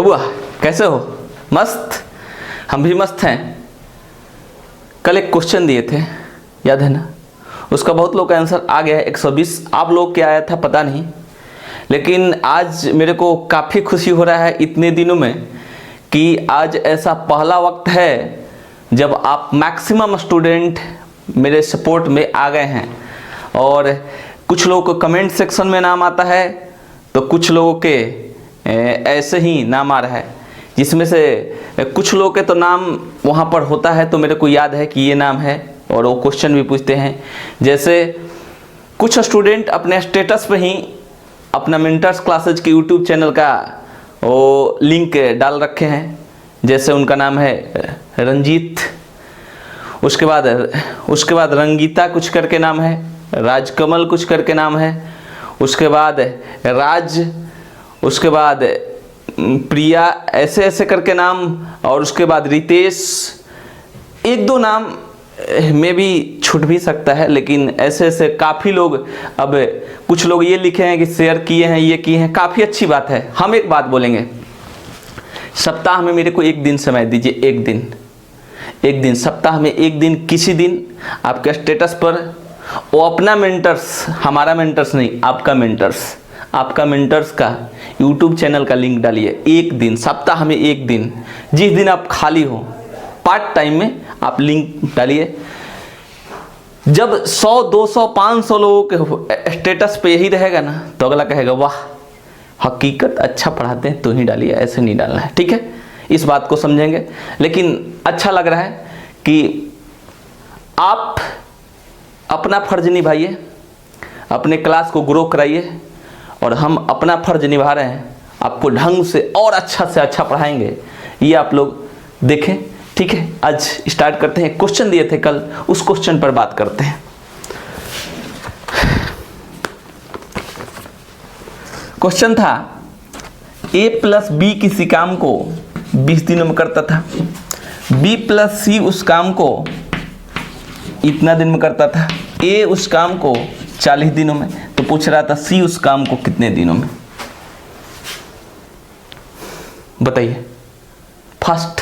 हो बुआ, कैसे हो? मस्त। हम भी मस्त हैं। कल एक क्वेश्चन दिए थे, याद है ना? उसका बहुत लोग का आंसर आ गया है 120। आप लोग क्या आया था पता नहीं, लेकिन आज मेरे को काफ़ी खुशी हो रहा है इतने दिनों में कि आज ऐसा पहला वक्त है जब आप मैक्सिमम स्टूडेंट मेरे सपोर्ट में आ गए हैं। और कुछ लोगों को कमेंट सेक्शन में नाम आता है तो कुछ लोगों के ऐसे ही नाम आ रहा है, जिसमें से कुछ लोगों के तो नाम वहाँ पर होता है तो मेरे को याद है कि ये नाम है और वो क्वेश्चन भी पूछते हैं। जैसे कुछ स्टूडेंट अपने स्टेटस पे ही अपना मेंटर्स क्लासेज के यूट्यूब चैनल का वो लिंक डाल रखे हैं, जैसे उनका नाम है रंजीत, उसके बाद रंगीता कुछ करके नाम है, राजकमल कुछ करके नाम है, उसके बाद राज, उसके बाद प्रिया, ऐसे ऐसे करके नाम, और उसके बाद रितेश। एक दो नाम में भी छूट भी सकता है, लेकिन ऐसे ऐसे काफ़ी लोग। अब कुछ लोग ये लिखे हैं कि शेयर किए हैं, ये किए हैं, काफ़ी अच्छी बात है। हम एक बात बोलेंगे, सप्ताह में मेरे को एक दिन समय दीजिए, एक दिन सप्ताह में एक दिन, किसी दिन आपके स्टेटस पर वो अपना मेंटर्स, हमारा मेंटर्स नहीं, आपका मेंटर्स का यूट्यूब चैनल का लिंक डालिए। एक दिन, सप्ताह में एक दिन, जिस दिन आप खाली हो, पार्ट टाइम में आप लिंक डालिए। जब 100, 200, 500 लोगों के स्टेटस पे यही रहेगा ना, तो अगला कहेगा वाह, हकीकत अच्छा पढ़ाते हैं तो ही डालिए, ऐसे नहीं डालना है। ठीक है, इस बात को समझेंगे। लेकिन अच्छा लग रहा है कि आप अपना फर्ज निभाइए, अपने क्लास को ग्रो कराइए, और हम अपना फर्ज निभा रहे हैं, आपको ढंग से और अच्छा से अच्छा पढ़ाएंगे, ये आप लोग देखें। ठीक है, आज स्टार्ट करते हैं। क्वेश्चन दिए थे कल, उस क्वेश्चन पर बात करते हैं। क्वेश्चन था a प्लस बी किसी काम को 20 दिनों में करता था, b प्लस सी उस काम को इतना दिन में करता था, a उस काम को 40 दिनों में, तो पूछ रहा था c उस काम को कितने दिनों में। बताइए। फर्स्ट,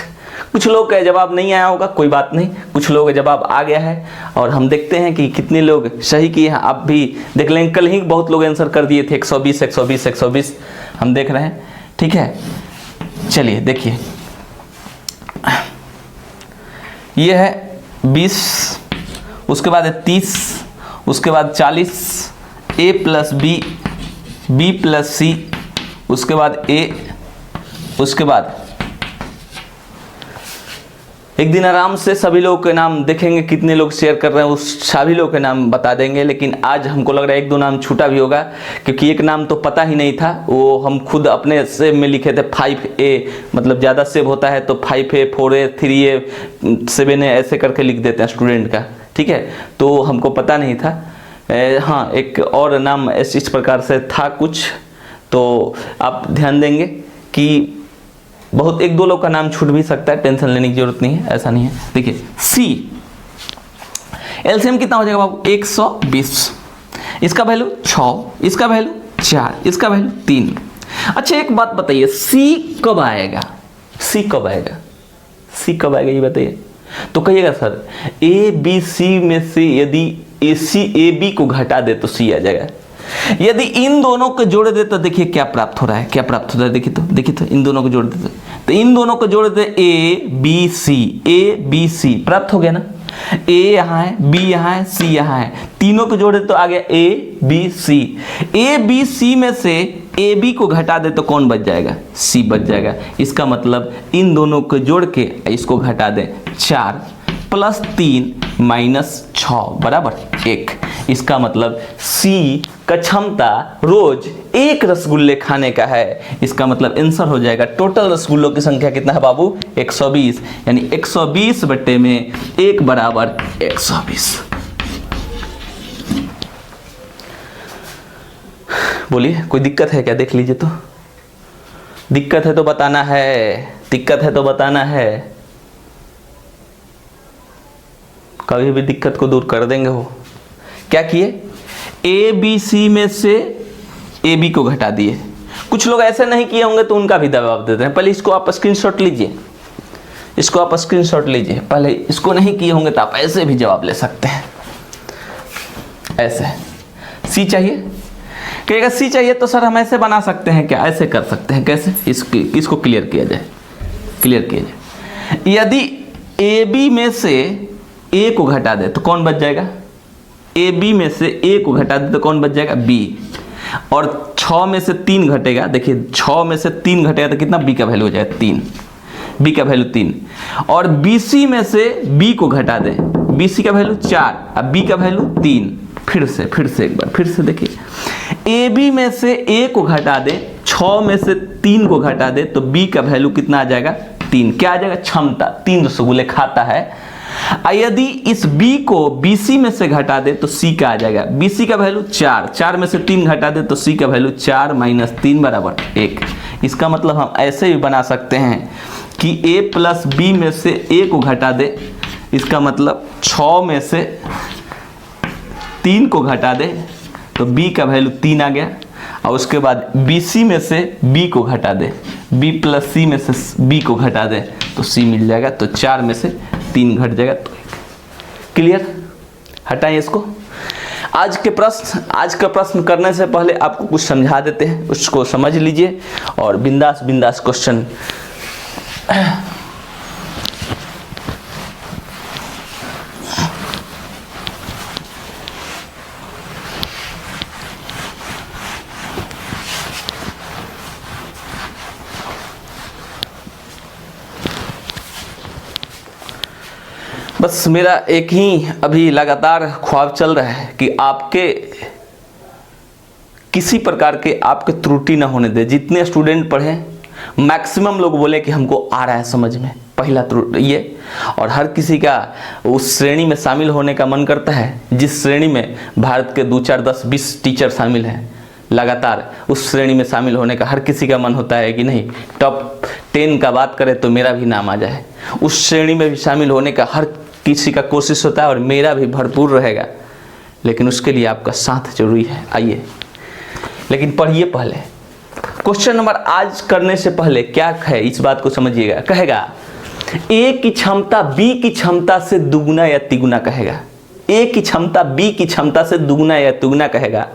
कुछ लोग का जवाब नहीं आया होगा, कोई बात नहीं, कुछ लोगों का जवाब आ गया है और हम देखते हैं कि कितने लोग सही किए हैं। आप भी देख लेंगे, कल ही बहुत लोग आंसर कर दिए थे 120 120 120, हम देख रहे हैं। ठीक है, चलिए देखिए, ये है 20, उसके बाद है 30, उसके बाद 40, a plus B, b plus C, उसके बाद a, उसके बाद एक दिन आराम से सभी लोगों के नाम देखेंगे, कितने लोग शेयर कर रहे हैं, उस सभी लोगों के नाम बता देंगे। लेकिन आज हमको लग रहा है एक दो नाम छूटा भी होगा, क्योंकि एक नाम तो पता ही नहीं था, वो हम खुद अपने सेव में लिखे थे 5A, मतलब ज़्यादा सेव होता है तो 5A 4A 3A 7A ऐसे करके लिख देते हैं स्टूडेंट का। ठीक है, तो हमको पता नहीं था। हाँ, एक और नाम इस प्रकार से था कुछ, तो आप ध्यान देंगे कि बहुत एक दो लोग का नाम छूट भी सकता है, टेंशन लेने की जरूरत नहीं है, ऐसा नहीं है। देखिए सी, एलसीएम कितना हो जाएगा बाबू? 120, इसका वैल्यू 6, इसका वैल्यू 4, इसका वैल्यू 3। अच्छा एक बात बताइए, सी कब आएगा? सी कब आएगा ये बताइए। तो कहिएगा सर ए बी सी में से यदि ए बी को घटा दे तो सी आ जाएगा। यदि इन दोनों को जोड़ दे तो देखिए क्या प्राप्त हो रहा है, देखिए तो इन दोनों को जोड़ देते तो इन दोनों को जोड़ दे ए बी सी प्राप्त हो गया ना। ए यहाँ है, बी यहाँ है, सी यहाँ है, तीनों को जोड़ दे तो आ गया ए बी सी में से ए बी को घटा दे तो कौन बच जाएगा? सी बच जाएगा। इसका मतलब इन दोनों को जोड़ के इसको घटा दें, 4 + 3 - 6 बराबर 1। इसका मतलब सी का क्षमता रोज 1 रसगुल्ले खाने का है। इसका मतलब आंसर हो जाएगा, टोटल रसगुल्लों की संख्या कितना है बाबू? 120, यानी 120 बट्टे में 1 बराबर 120। बोलिए, कोई दिक्कत है क्या? देख लीजिए तो, दिक्कत है तो बताना है, कभी भी दिक्कत को दूर कर देंगे। हो क्या किए? ए बी सी में से ए बी को घटा दिए, कुछ लोग ऐसे नहीं किए होंगे तो उनका भी जवाब देते हैं। पहले इसको आप स्क्रीनशॉट लीजिए, इसको आप स्क्रीनशॉट लीजिए। पहले इसको नहीं किए होंगे तो आप ऐसे भी जवाब ले सकते हैं। ऐसे सी चाहिए, कहेगा सी चाहिए तो सर हम ऐसे बना सकते हैं क्या? ऐसे कर सकते हैं। कैसे? इसको क्लियर किया जाए, क्लियर किया जाए। यदि ए बी में से ए को घटा दे तो कौन बच जाएगा? ए बी में से ए को घटा दे तो कौन बच जाएगा? बी। और 6 में से 3 घटेगा, देखिए 6 में से 3 घटेगा तो कितना? बी का वैल्यू हो जाएगा 3, बी का वैल्यू 3। और बीसी में से बी को घटा दे, बीसी का वैल्यू 4, अब बी का वैल्यू 3। फिर से एक बार फिर से देखिए, ए बी में से ए को घटा दे, 6 में से 3 को घटा दे तो बी का वैल्यू कितना आ जाएगा? 3। क्या आ जाएगा? क्षमता। 3 रसगुल्ले खाता है। यदि इस b को bc में से घटा दे तो c का आ जाएगा, bc का वैल्यू 4, 4 में से 3 घटा दे तो c का वैल्यू 4 माइनस 3 बराबर 1। इसका मतलब हम ऐसे भी बना सकते हैं कि a प्लस b में से a को घटा दे, इसका मतलब 6 में से 3 को घटा दे तो b का वैल्यू 3 आ गया। और उसके बाद bc में से b को घटा दे, b प्लस c में से b को घटा दे तो c मिल जाएगा। तो 4 में से 3 घट जाएगा तो 1। क्लियर? हटाएं इसको। आज का प्रश्न करने से पहले आपको कुछ समझा देते हैं, उसको समझ लीजिए और बिंदास क्वेश्चन। बस मेरा एक ही अभी लगातार ख्वाब चल रहा है कि आपके किसी प्रकार के आपके त्रुटि ना होने दे। जितने स्टूडेंट पढ़े मैक्सिमम लोग बोले कि हमको आ रहा है समझ में, पहला त्रुटि ये। और हर किसी का उस श्रेणी में शामिल होने का मन करता है जिस श्रेणी में भारत के 2, 4, 10, 20 टीचर शामिल हैं। लगातार उस श्रेणी में शामिल होने का हर किसी का मन होता है कि नहीं टॉप 10 का बात करें तो मेरा भी नाम आ जाए। उस श्रेणी में भी शामिल होने का हर किसी का कोशिश होता है और मेरा भी भरपूर रहेगा, लेकिन उसके लिए आपका साथ जरूरी है। आइए लेकिन पढ़िए पहले क्वेश्चन नंबर आज करने से पहले क्या है इस बात को समझिएगा। कहेगा ए की क्षमता बी की क्षमता से दुगुना या तिगुना कहेगा। ए की क्षमता बी की क्षमता से दुगुना या तिगुना कहेगा।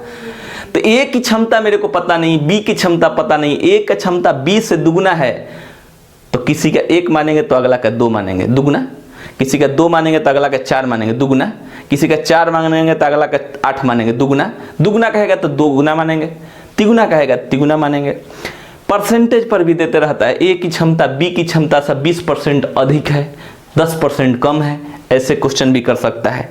तो ए की क्षमता मेरे को पता नहीं, बी की क्षमता पता नहीं, ए की क्षमता बी से दुगुना है तो किसी का 1 मानेंगे तो अगला का 2 मानेंगे दुगुना, किसी का 2 मानेंगे तो अगला का 4 मानेंगे दुगुना, किसी का 4 मानेंगे तो अगला का 8 मानेंगे दुगुना, दुगुना कहेगा तो 2 गुना मानेंगे, तिगुना कहेगा तिगुना मानेंगे। परसेंटेज पर भी देते रहता है, ए की क्षमता बी की क्षमता से 20% अधिक है, 10% कम है, ऐसे क्वेश्चन भी कर सकता है।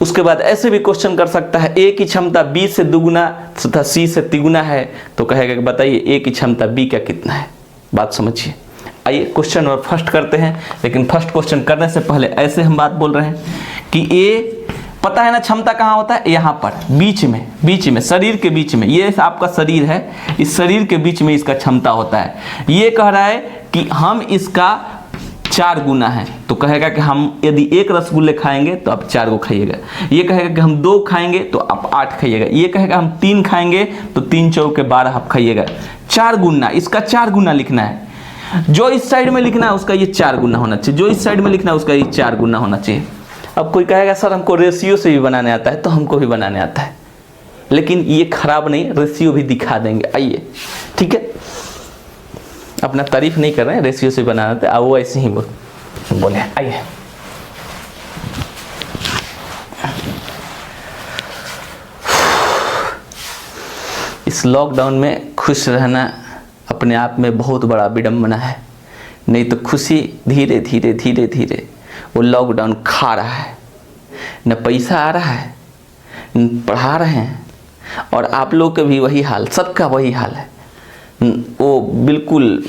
उसके बाद ऐसे भी क्वेश्चन कर सकता है ए की क्षमता बी से दुगुना तथा सी से तिगुना है तो कहेगा कि बताइए ए की क्षमता बी का कितना है। बात समझिए। आइए क्वेश्चन और फर्स्ट करते हैं, लेकिन फर्स्ट क्वेश्चन करने से पहले ऐसे हम बात बोल रहे हैं कि ए पता है ना क्षमता कहाँ होता है? यहाँ पर बीच में शरीर के बीच में, ये आपका शरीर है, इस शरीर के बीच में इसका क्षमता होता है। ये कह रहा है कि हम इसका 4 गुना है तो कहेगा कि हम यदि 1 रसगुल्ले खाएंगे तो आप 4 को खाइएगा। ये कहेगा कि हम 2 खाएंगे तो आप 8 खाइएगा। ये कहेगा हम 3 खाएंगे तो 3 चौके 12 आप खाइएगा। 4 गुना, इसका 4 गुना लिखना है। जो इस साइड में लिखना है उसका ये 4 गुना होना चाहिए, जो इस साइड में लिखना है उसका ये 4 गुना होना चाहिए। अब कोई कहेगा सर हमको रेशियो से भी बनाने आता है, तो हमको भी बनाने आता है, लेकिन ये खराब नहीं, रेशियो भी दिखा देंगे। आइए ठीक है, अपना तारीफ नहीं कर रहे हैं, रेशियो से बनाना आता है, वो ऐसे ही बोले। आइए इस लॉकडाउन में खुश रहना अपने आप में बहुत बड़ा विडंबना है, नहीं तो खुशी धीरे धीरे वो लॉकडाउन खा रहा है। न पैसा आ रहा है, न पढ़ा रहे हैं, और आप लोग का भी वही हाल, सबका वही हाल है। वो बिल्कुल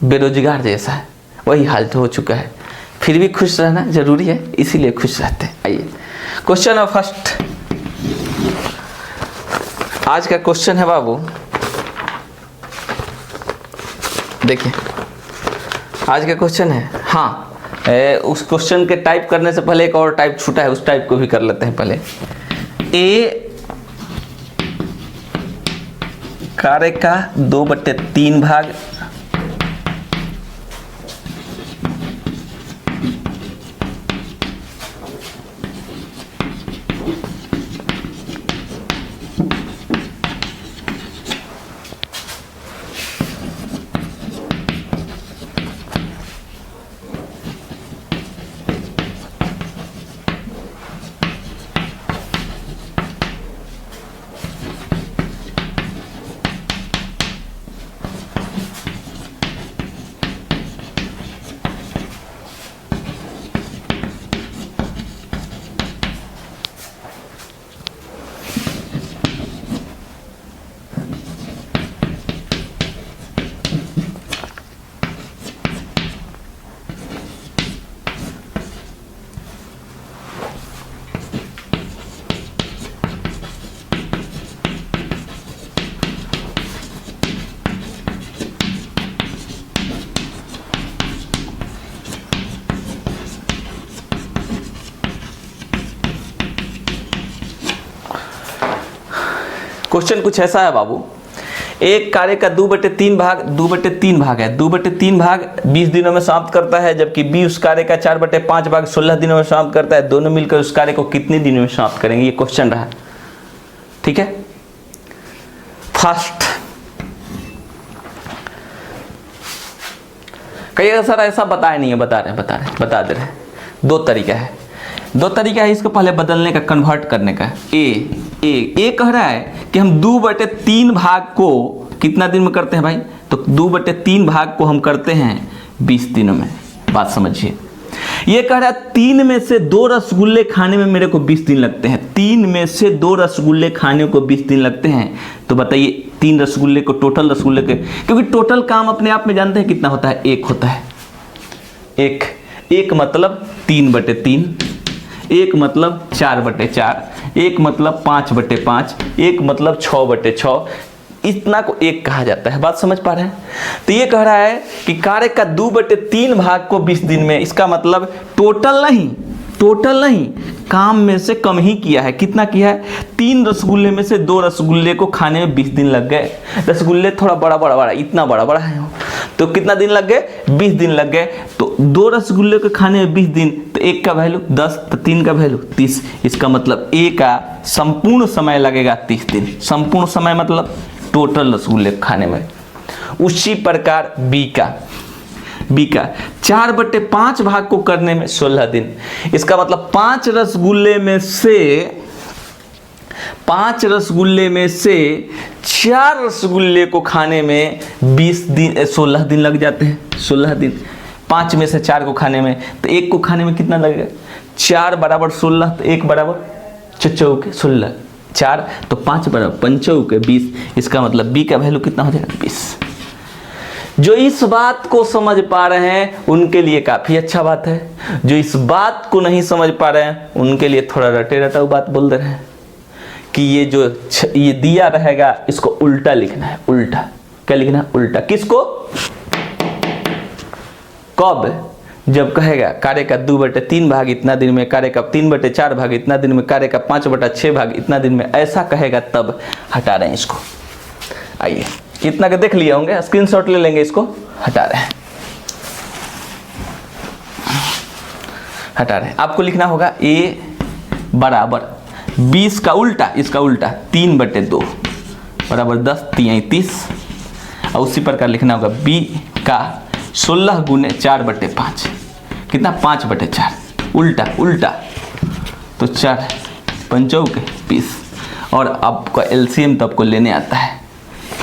बेरोजगार जैसा है, वही हाल हो चुका है। फिर भी खुश रहना जरूरी है, इसीलिए खुश रहते हैं। आइए क्वेश्चन ऑफ फर्स्ट, आज का क्वेश्चन है बाबू, देखिए आज का क्वेश्चन है। हाँ उस क्वेश्चन के टाइप करने से पहले एक और टाइप छूटा है, उस टाइप को भी कर लेते हैं पहले। ए कार्य का 2/3 भाग क्वेश्चन कुछ ऐसा है बाबू, एक कार्य का 2/3 भाग 2/3 भाग है, 2/3 भाग 20 दिनों में समाप्त करता है, जबकि बी उस कार्य का 4/5 भाग 16 दिनों में समाप्त करता है। दोनों मिलकर उस कार्य को कितने दिनों में समाप्त करेंगे, ये क्वेश्चन रहा। ठीक है, फर्स्ट कहिएगा सर ऐसा बताया नहीं है, बता दे रहे। दो तरीका है इसको पहले बदलने का, कन्वर्ट करने का। ए कह रहा है कि हम 2/3 भाग को कितना दिन में करते हैं भाई, तो 2/3 भाग को हम करते हैं 20 दिनों में। बात समझिए, ये कह रहा है 3 में से 2 रसगुल्ले खाने में मेरे को 20 दिन लगते हैं। 3 में से 2 रसगुल्ले खाने को 20 दिन लगते हैं, तो बताइए 3 रसगुल्ले को, टोटल रसगुल्ले के, क्योंकि टोटल काम अपने आप में जानते हैं कितना होता है, 1 होता है। एक मतलब 3/3, एक मतलब 4/4, एक मतलब 5/5, एक मतलब 6/6, इतना को एक कहा जाता है। बात समझ पा रहे हैं? तो ये कह रहा है कि कार्य का 2/3 भाग को 20 दिन में, इसका मतलब टोटल नहीं, काम में से कम ही किया है। कितना किया है? 3 रसगुल्ले में से 2 रसगुल्ले को खाने में 20 दिन लग गए। रसगुल्ले थोड़ा बड़ा, इतना बड़ा है, तो कितना दिन लग गए? 20 दिन लग गए। तो 2 रसगुल्ले को खाने में 20 दिन, तो 1 का वैल्यू 10, तो 3 का वैल्यू 30। इसका मतलब ए का संपूर्ण समय लगेगा 30 दिन। संपूर्ण समय मतलब टोटल रसगुल्ले खाने में। उसी प्रकार बी का 4/5 भाग को करने में 16 दिन। इसका मतलब 5 रसगुल्ले में से 4 रसगुल्ले को खाने में 16 दिन लग जाते हैं। 16 दिन, 5 में से 4 को खाने में, तो 1 को खाने में कितना लगेगा? 4 बराबर 16, तो 1 बराबर 4 16, 4 तो 5 बराबर 5 20। इसका मतलब बी का वैल्यू कितना हो जाएगा? 20। जो इस बात को समझ पा रहे हैं उनके लिए काफी अच्छा बात है, जो इस बात को नहीं समझ पा रहे हैं उनके लिए थोड़ा रटे बात बोल दे रहे हैं कि ये जो ये दिया रहेगा इसको उल्टा लिखना है। उल्टा क्या लिखना है? उल्टा। किसको? कब? जब कहेगा कार्य का 2/3 भाग इतना दिन में, कार्य का 3/4 भाग इतना दिन में, कार्य का 5/6 भाग इतना दिन में, ऐसा कहेगा तब हटा रहे हैं इसको। आइए, इतना के देख लिए होंगे, स्क्रीनशॉट ले लेंगे, इसको हटा रहे हैं। आपको लिखना होगा ए बराबर 20 का उल्टा, इसका उल्टा 3/2 बराबर 10 3 30। और उसी प्रकार लिखना होगा बी का 16 गुने 4/5, कितना? 5/4, उल्टा तो 4 5 20। और आपका एलसीएम तो आपको लेने आता है,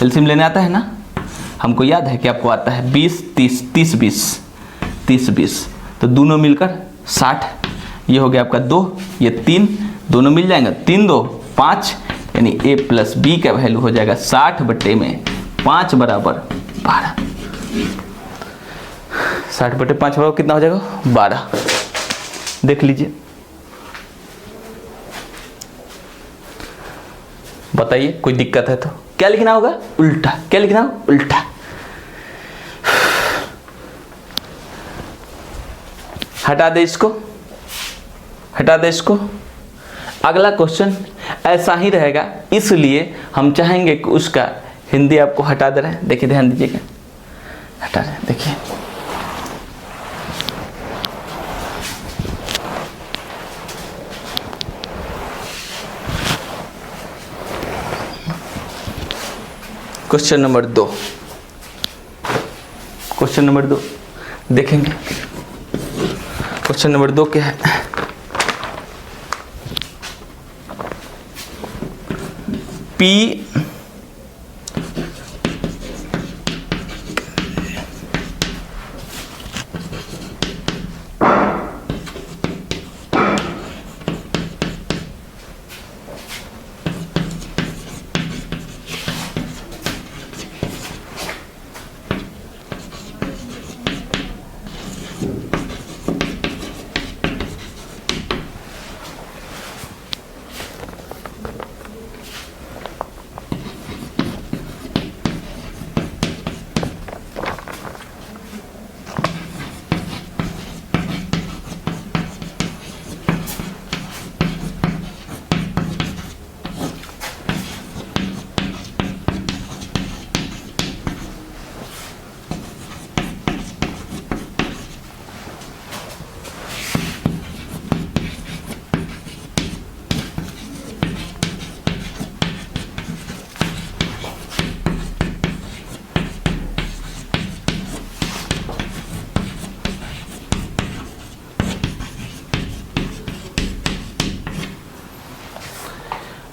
एलसीएम लेने आता है ना, हमको याद है कि आपको आता है 20 30 30 20, तो दोनों मिलकर 60। ये हो गया आपका 2, ये 3, दोनों मिल जाएंगे, 3 2 5, यानी a प्लस बी का वैल्यू हो जाएगा 60/5 बराबर 12। 60/5 बराबर कितना हो जाएगा? 12। देख लीजिए, बताइए कोई दिक्कत है तो क्या लिखना होगा? उल्टा। क्या लिखना होगा? उल्टा। हटा दे इसको। अगला क्वेश्चन ऐसा ही रहेगा, इसलिए हम चाहेंगे कि उसका हिंदी आपको हटा दे रहे हैं, देखिए ध्यान दीजिएगा, हटा रहे हैं, देखिए क्वेश्चन नंबर 2, क्वेश्चन नंबर 2 देखेंगे। क्वेश्चन नंबर 2 क्या है? पी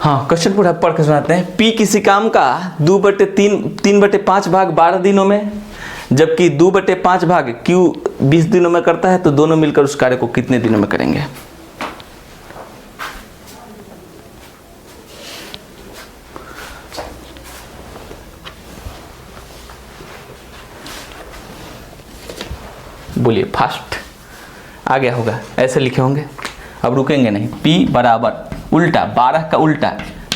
हाँ, क्वेश्चन पूरा पढ़ के सुनाते हैं। पी किसी काम का 2/3 भाग 12 दिनों में, जबकि 2/5 भाग क्यू 20 दिनों में करता है, तो दोनों मिलकर उस कार्य को कितने दिनों में करेंगे? बोलिए फास्ट, आ गया होगा, ऐसे लिखे होंगे, अब रुकेंगे नहीं। P बराबर उल्टा 12 का उल्टा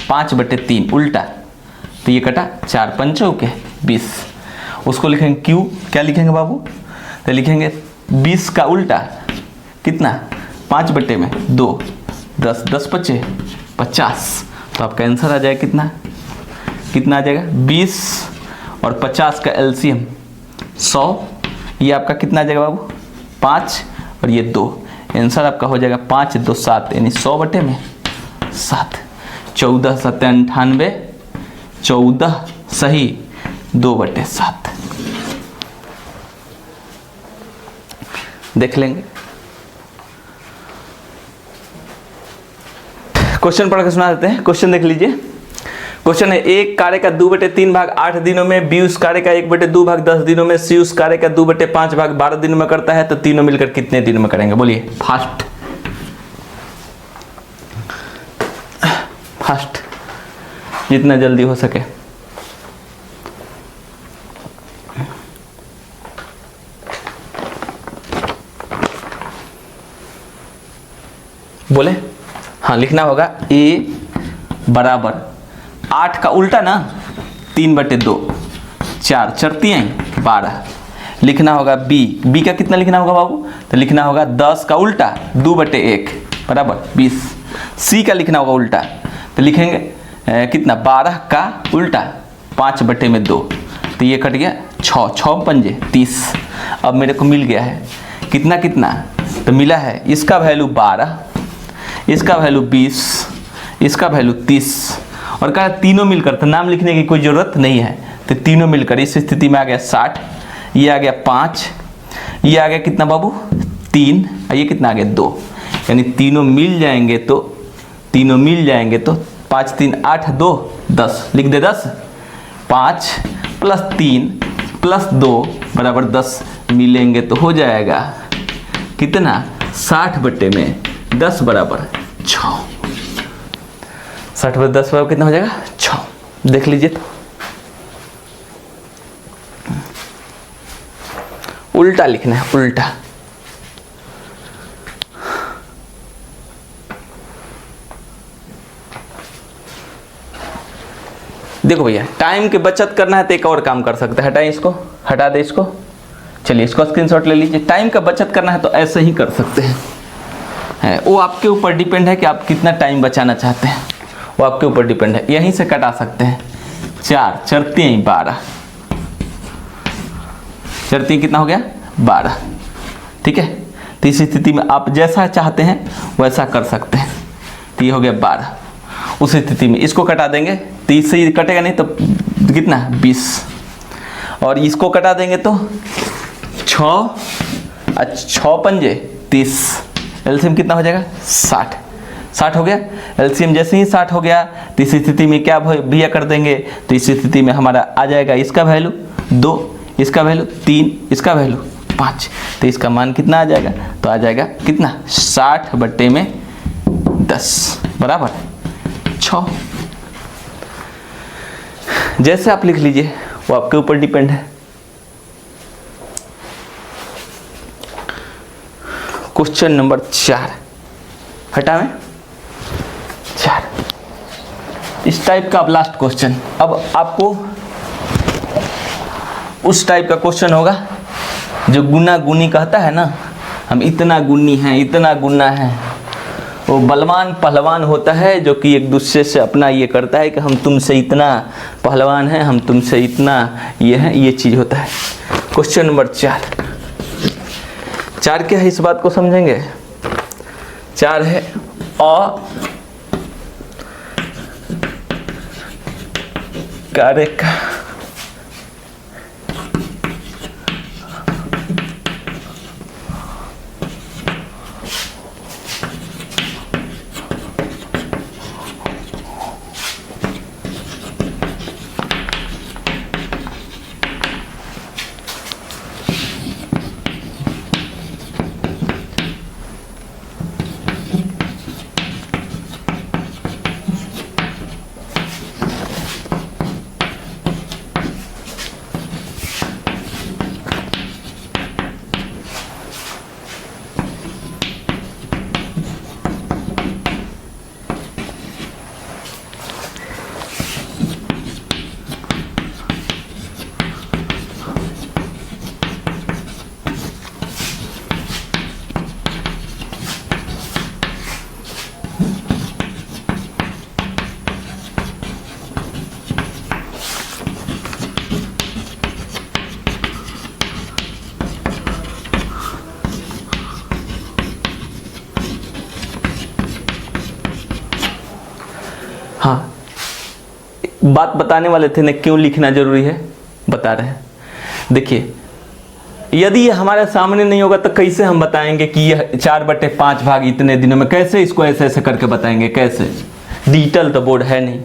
5/3 उल्टा, तो ये कटा 4 पंचों के 20, उसको लिखेंगे Q, क्या लिखेंगे बाबू? तो लिखेंगे 20 का उल्टा कितना? 5/2, 10 10 पचे 50, तो आपका आंसर आ जाएगा कितना? कितना आ जाएगा? 20 और 50 का एलसीएम 100, ये आपका कितना आ जाएगा बाबू? 5 और ये 2, आंसर आपका हो जाएगा 5 2 7, यानी 100/7। 14 7 98, 14 सही 2/7। देख लेंगे। क्वेश्चन पढ़ के सुना देते हैं। क्वेश्चन देख लीजिए। क्वेश्चन है, एक कार्य का 2/3 भाग 8 दिनों में, बी उस कार्य का 1/2 भाग 10 दिनों में, सी उस कार्य का 2/5 भाग 12 दिनों में करता है, तो तीनों मिलकर कितने दिनों में करेंगे? बोलिए फास्ट फास्ट, जितना जल्दी हो सके। बोले हाँ, लिखना होगा ए बराबर 8 का उल्टा ना 3/2, 4 चरती हैं 12, लिखना होगा बी का कितना लिखना होगा बाबू? तो लिखना होगा 10 का उल्टा 2/1 बराबर 20। सी का लिखना होगा उल्टा, तो लिखेंगे कितना? 12 का उल्टा 5/2, तो ये कट गया 6 6 पंजे 30। अब मेरे को मिल गया है कितना कितना? तो मिला है इसका वैल्यू 12, इसका वैल्यू 20, इसका वैल्यू 30, और कहा तीनों मिलकर, तो नाम लिखने की कोई ज़रूरत नहीं है, तो तीनों मिलकर इस स्थिति में आ गया 60, ये आ गया 5, ये आ गया कितना बाबू? 3, और ये कितना आ गया? 2, यानी तीनों मिल जाएंगे तो 5 3 8 2 10, लिख दे 10, 5 + 3 + 2 बराबर 10 मिलेंगे तो हो जाएगा कितना? 60/10 बराबर 6। 60/10 बराबर कितना हो जाएगा? 6। देख लीजिए तो उल्टा लिखना है, उल्टा। देखो भैया, टाइम की बचत करना है तो एक और काम कर सकते हैं। हटाएं इसको, हटा दे इसको, चलिए इसको स्क्रीनशॉट ले लीजिए। टाइम का बचत करना है तो ऐसे ही कर सकते हैं, वो आपके ऊपर डिपेंड है कि आप कितना टाइम बचाना चाहते हैं, वो आपके ऊपर डिपेंड है। यहीं से कटा सकते हैं, 4 चरती 12, चरती कितना हो गया 12। ठीक है, तो इस स्थिति में आप जैसा चाहते हैं वैसा कर सकते हैं। तो ये हो गया 12। उस स्थिति में इसको कटा देंगे, 30 से कटेगा नहीं तो कितना 20, और इसको कटा देंगे तो 6 पंजे 30, एलसीएम कितना हो जाएगा 60। 60 हो गया एलसीएम। जैसे ही 60 हो गया तो इस स्थिति में क्या भैया कर देंगे, तो इस स्थिति में हमारा आ जाएगा इसका वैल्यू 2, इसका वैल्यू 3, इसका वैल्यू 5। तो इसका मान कितना आ जाएगा, तो आ जाएगा कितना 60/10 बराबर 6। जैसे आप लिख लीजिए वो आपके ऊपर डिपेंड है। क्वेश्चन नंबर 4 हटावें 4, इस टाइप का अब लास्ट क्वेश्चन। अब आपको उस टाइप का क्वेश्चन होगा जो गुना गुनी कहता है ना, हम इतना गुनी हैं, इतना गुना है। वो बलवान पहलवान होता है जो कि एक दूसरे से अपना ये करता है कि हम तुमसे इतना पहलवान हैं, हम तुमसे इतना ये है, ये चीज़ होता है। क्वेश्चन नंबर 4 क्या है इस बात को समझेंगे। 4 है कारक हाँ, बात बताने वाले थे ना, क्यों लिखना जरूरी है बता रहे हैं। देखिए, यदि ये हमारे सामने नहीं होगा तो कैसे हम बताएंगे कि यह 4/5 भाग इतने दिनों में, कैसे इसको ऐसे ऐसे करके बताएंगे, कैसे? डिजिटल तो बोर्ड है नहीं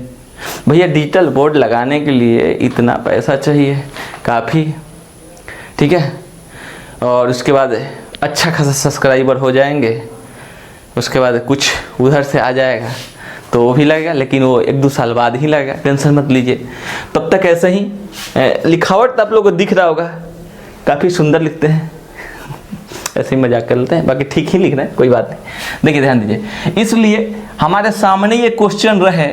भैया। डिजिटल बोर्ड लगाने के लिए इतना पैसा चाहिए काफ़ी, ठीक है। और उसके बाद अच्छा खासा सब्सक्राइबर हो जाएंगे, उसके बाद कुछ उधर से आ जाएगा तो वो भी लगेगा, लेकिन वो 1-2 साल बाद ही लगेगा, टेंशन मत लीजिए। तब तक ऐसे ही लिखावट तो आप लोगों को दिख रहा होगा, काफ़ी सुंदर लिखते हैं, ऐसे ही मजाक कर लेते हैं, बाकी ठीक ही लिख रहे हैं, कोई बात नहीं। देखिए ध्यान दीजिए, इसलिए हमारे सामने ये क्वेश्चन रहे,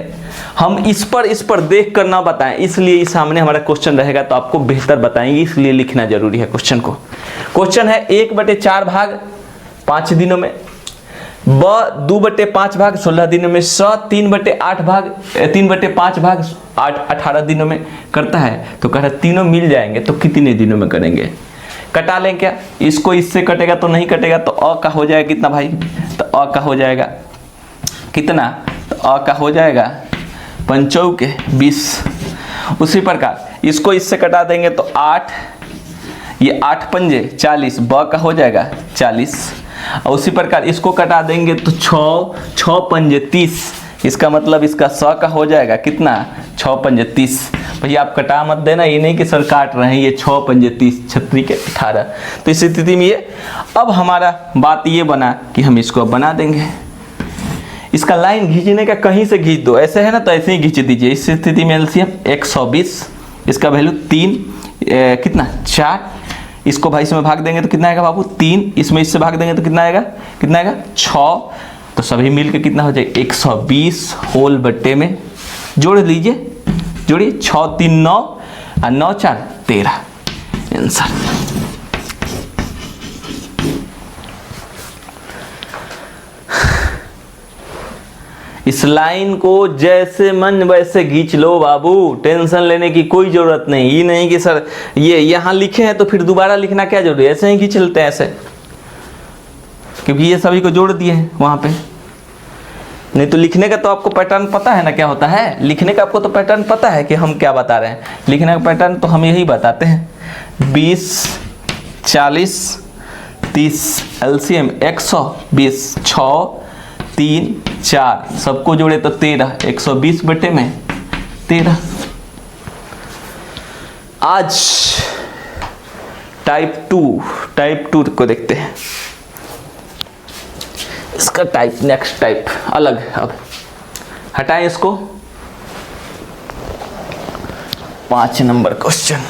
हम इस पर देख कर ना बताएं, इसलिए इस सामने हमारा क्वेश्चन रहेगा तो आपको बेहतर बताएंगे, इसलिए लिखना जरूरी है क्वेश्चन को। क्वेश्चन है 1/4 भाग 5 दिनों में, ब 2/5 भाग 16 दिनों में, स 3/5 भाग 18 दिनों में करता है। तो कह रहा तीनों मिल जाएंगे तो कितने दिनों में करेंगे? कटा लें क्या? इसको इससे कटेगा तो नहीं कटेगा, तो अ का हो जाएगा कितना भाई? तो अ का हो जाएगा कितना? तो अ का हो जाएगा 5 20। उसी प्रकार इसको इससे कटा देंगे तो 8, ये 8 पंजे 40, ब का हो जाएगा 40। और उसी प्रकार इसको कटा देंगे तो 6 पंजे 30, इसका मतलब इसका 100 का हो जाएगा कितना? 6 पंजे 30। भैया आप कटा मत देना, ये नहीं कि सर काट रहे हैं, ये 6 पंजे 30, 36 के 18। तो इस स्थिति में ये अब हमारा बात ये बना कि हम इसको बना देंगे। इसका लाइन खींचने का कहीं से खींच दो, ऐसे है ना, तो ऐसे ही खींच दीजिए। इस स्थिति में एलसीएम 120, इसका वैल्यू 3 कितना 4, इसको भाई इसमें भाग देंगे तो कितना आएगा बाबू? 3, इसमें इससे भाग देंगे तो कितना आएगा? 6। तो सभी मिलकर कितना हो जाएगा? 120 होल बट्टे में जोड़ लीजिए, जोड़िए 6 3 9 और 9 4 13 आंसर। इस लाइन को जैसे मन वैसे खींच लो बाबू, टेंशन लेने की कोई ज़रूरत नहीं। ये नहीं कि सर ये यहाँ लिखे हैं तो फिर दोबारा लिखना क्या जरूरी है, ऐसे ही खींच लेते हैं ऐसे, क्योंकि ये सभी को जोड़ दिए हैं वहाँ पे। नहीं तो लिखने का तो आपको पैटर्न पता है ना क्या होता है, लिखने का आपको तो पैटर्न पता है कि हम क्या बता रहे हैं। लिखने का पैटर्न तो हम यही बताते हैं, 20 40 30 LCM 120, 6 3 4 सबको जोड़े तो 13, 120 बटे में 13। आज टाइप 2 को देखते हैं। इसका टाइप, नेक्स्ट टाइप अलग है। अब हटाएं इसको। 5 नंबर क्वेश्चन,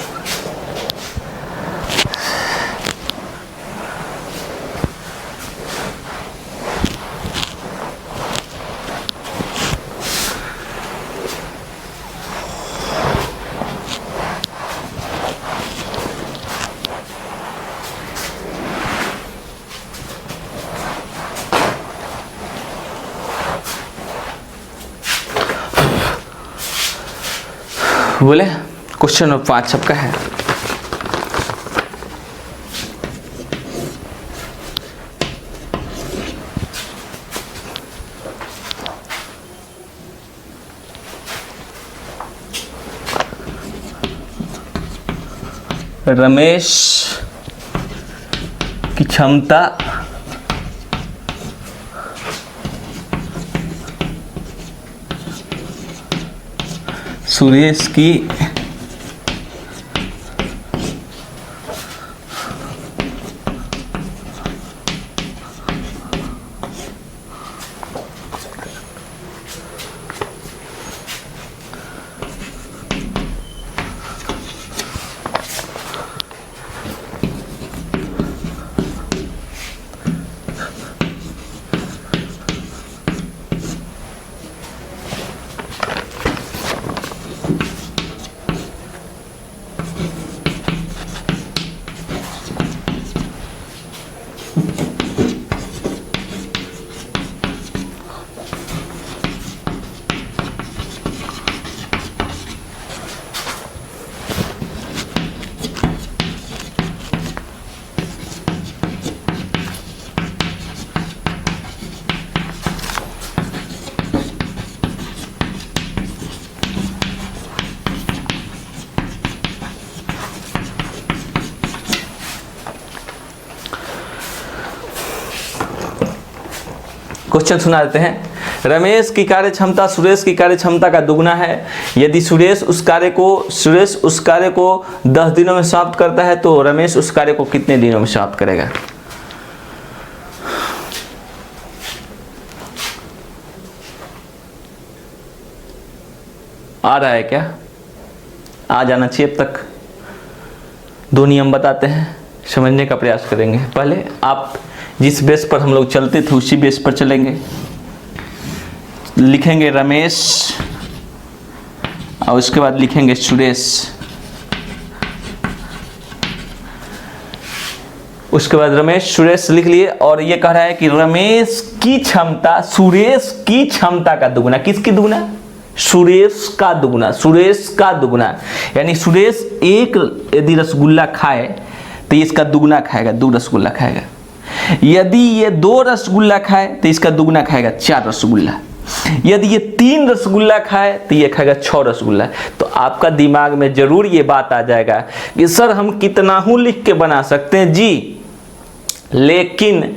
बोले क्वेश्चन नंबर 5 सबका है। रमेश की क्षमता सुरेश की क्वेश्चन सुना देते हैं। रमेश की कार्य क्षमता सुरेश की कार्य क्षमता का दुगना है। यदि सुरेश उस कार्य को 10 दिनों में समाप्त करता है तो रमेश उस कार्य को कितने दिनों में समाप्त करेगा। आ रहा है क्या? आ जाना चाहिए। अब तक 2 नियम बताते हैं, समझने का प्रयास करेंगे। पहले आप जिस बेस पर हम लोग चलते थे उसी बेस पर चलेंगे। लिखेंगे रमेश और उसके बाद लिखेंगे सुरेश, उसके बाद रमेश सुरेश लिख लिए। और ये कह रहा है कि रमेश की क्षमता सुरेश की क्षमता का दुगुना। किसकी दुगुना? सुरेश का दुगुना। सुरेश का दुगुना यानी सुरेश एक यदि रसगुल्ला खाए तो इसका दुगुना खाएगा, 2 रसगुल्ला खाएगा। यदि ये 2 रसगुल्ला खाए तो इसका दुगुना खाएगा, 4 रसगुल्ला। यदि ये 3 रसगुल्ला खाए तो ये खाएगा 6 रसगुल्ला। तो आपका दिमाग में जरूर ये बात आ जाएगा कि सर हम कितना हूँ लिख के बना सकते हैं जी, लेकिन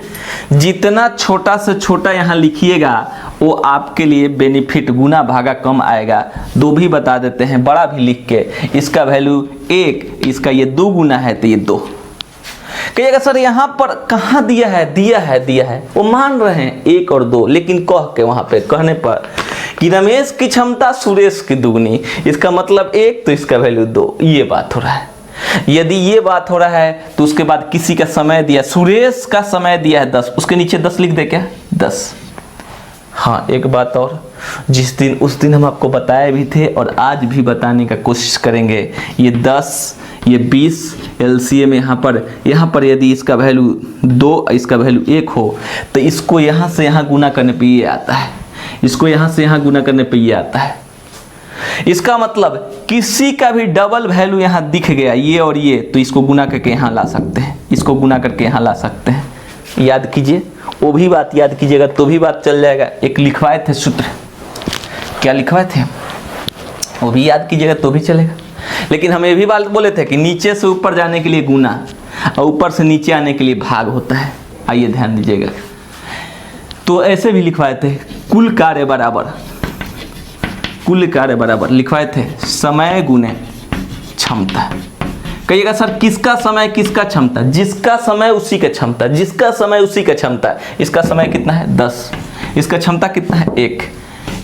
जितना छोटा से छोटा यहाँ लिखिएगा वो आपके लिए बेनिफिट गुना भागा कम आएगा। 2 भी बता देते हैं, बड़ा भी लिख के। इसका वैल्यू 1, इसका ये 2 गुना है तो ये 2। कहिएगा सर यहाँ पर कहाँ दिया है। वो मान रहे हैं 1 और 2, लेकिन कह के वहाँ पे कहने पर कि रमेश की क्षमता सुरेश की दुगनी, इसका मतलब 1 तो इसका वैल्यू 2। ये बात हो रहा है। यदि ये बात हो रहा है तो उसके बाद किसी का समय दिया, सुरेश का समय दिया है 10, उसके नीचे 10 लिख दे क्या? 10। हाँ, एक बात और, उस दिन हम आपको बताए भी थे और आज भी बताने का कोशिश करेंगे। ये 10, ये 20 LCM में यहाँ पर यदि इसका वैल्यू 2 इसका वैल्यू 1 हो तो इसको यहाँ से यहाँ गुना करने पे ये आता है। इसको यहाँ से यहाँ गुना करने पे ये आता है। इसका मतलब किसी का भी डबल वैल्यू यहाँ दिख गया, ये और ये, तो इसको गुना करके यहाँ ला सकते हैं, इसको गुना करके यहाँ ला सकते हैं। याद कीजिए, वो भी बात याद कीजिएगा तो भी बात चल जाएगा। एक लिखवाए थे सूत्र, क्या लिखवाए थे, वो भी याद कीजिएगा तो भी चलेगा। लेकिन हम ये भी बात बोले थे कि नीचे से ऊपर जाने के लिए गुना और ऊपर से नीचे आने के लिए भाग होता है। आइए ध्यान दीजिएगा, तो ऐसे भी लिखवाए थे, कुल कार्य बराबर, कुल कार्य बराबर लिखवाए थे समय गुने क्षमता। कहिएगा सर किसका समय किसका क्षमता, जिसका समय उसी का क्षमता, जिसका समय उसी का क्षमता। इसका समय कितना है 10, इसका क्षमता कितना है 1,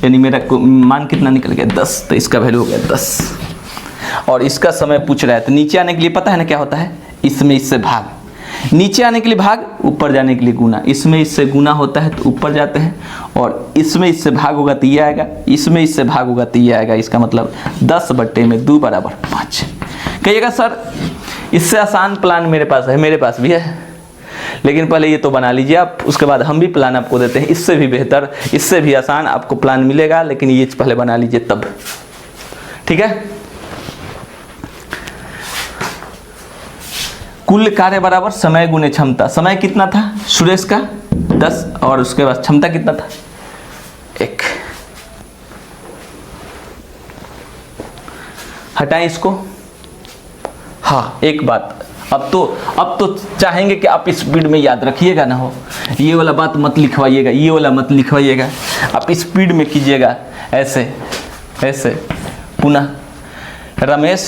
यानी मेरा मान कितना निकल गया 10, तो इसका वैल्यू हो गया 10। और इसका समय पूछ रहा है, तो नीचे आने के लिए पता है ना क्या होता है, इसमें इससे भाग, नीचे आने के लिए भाग, ऊपर जाने के लिए गुना। इसमें इससे गुना होता है तो ऊपर जाते हैं, और इसमें इससे भाग होगा तो ये आएगा, इसमें इससे भाग होगा तो ये आएगा। इसका मतलब 10/2 बराबर 5। कहिएगा सर इससे आसान प्लान मेरे पास है, मेरे पास भी है, लेकिन पहले ये तो बना लीजिए आप, उसके बाद हम भी प्लान आपको देते हैं, इससे भी बेहतर, इससे भी आसान आपको प्लान मिलेगा, लेकिन ये पहले बना लीजिए तब, ठीक है। कुल कार्य बराबर समय गुने क्षमता। समय कितना था सुरेश का 10, और उसके बाद क्षमता कितना था 1। हटाएं इसको। हाँ एक बात, अब तो चाहेंगे कि आप स्पीड में याद रखिएगा ना हो, ये वाला बात मत लिखवाइएगा, ये वाला मत लिखवाइएगा, आप स्पीड में कीजिएगा। ऐसे ऐसे पुनः रमेश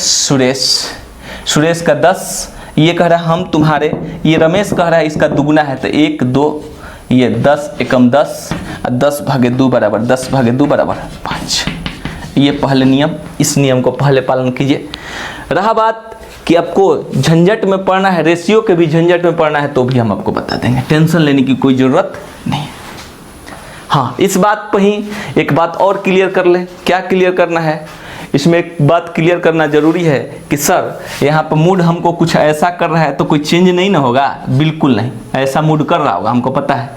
सुरेश का 10, ये कह रहा है हम तुम्हारे, ये रमेश कह रहा है इसका दुगुना है, तो 1 2, ये 10 एकम 10, 10/2 बराबर 10/2 बराबर 5। ये पहले नियम, इस नियम को पहले पालन कीजिए। रहा बात कि आपको झंझट में पढ़ना है, रेशियो के भी झंझट में पढ़ना है, तो भी हम आपको बता देंगे, टेंशन लेने की कोई ज़रूरत नहीं। हाँ इस बात पर ही एक बात और क्लियर कर ले। क्या क्लियर करना है, इसमें एक बात क्लियर करना जरूरी है कि सर यहाँ पर मूड हमको कुछ ऐसा कर रहा है तो कोई चेंज नहीं ना होगा, बिल्कुल नहीं, ऐसा मूड कर रहा होगा। हमको पता है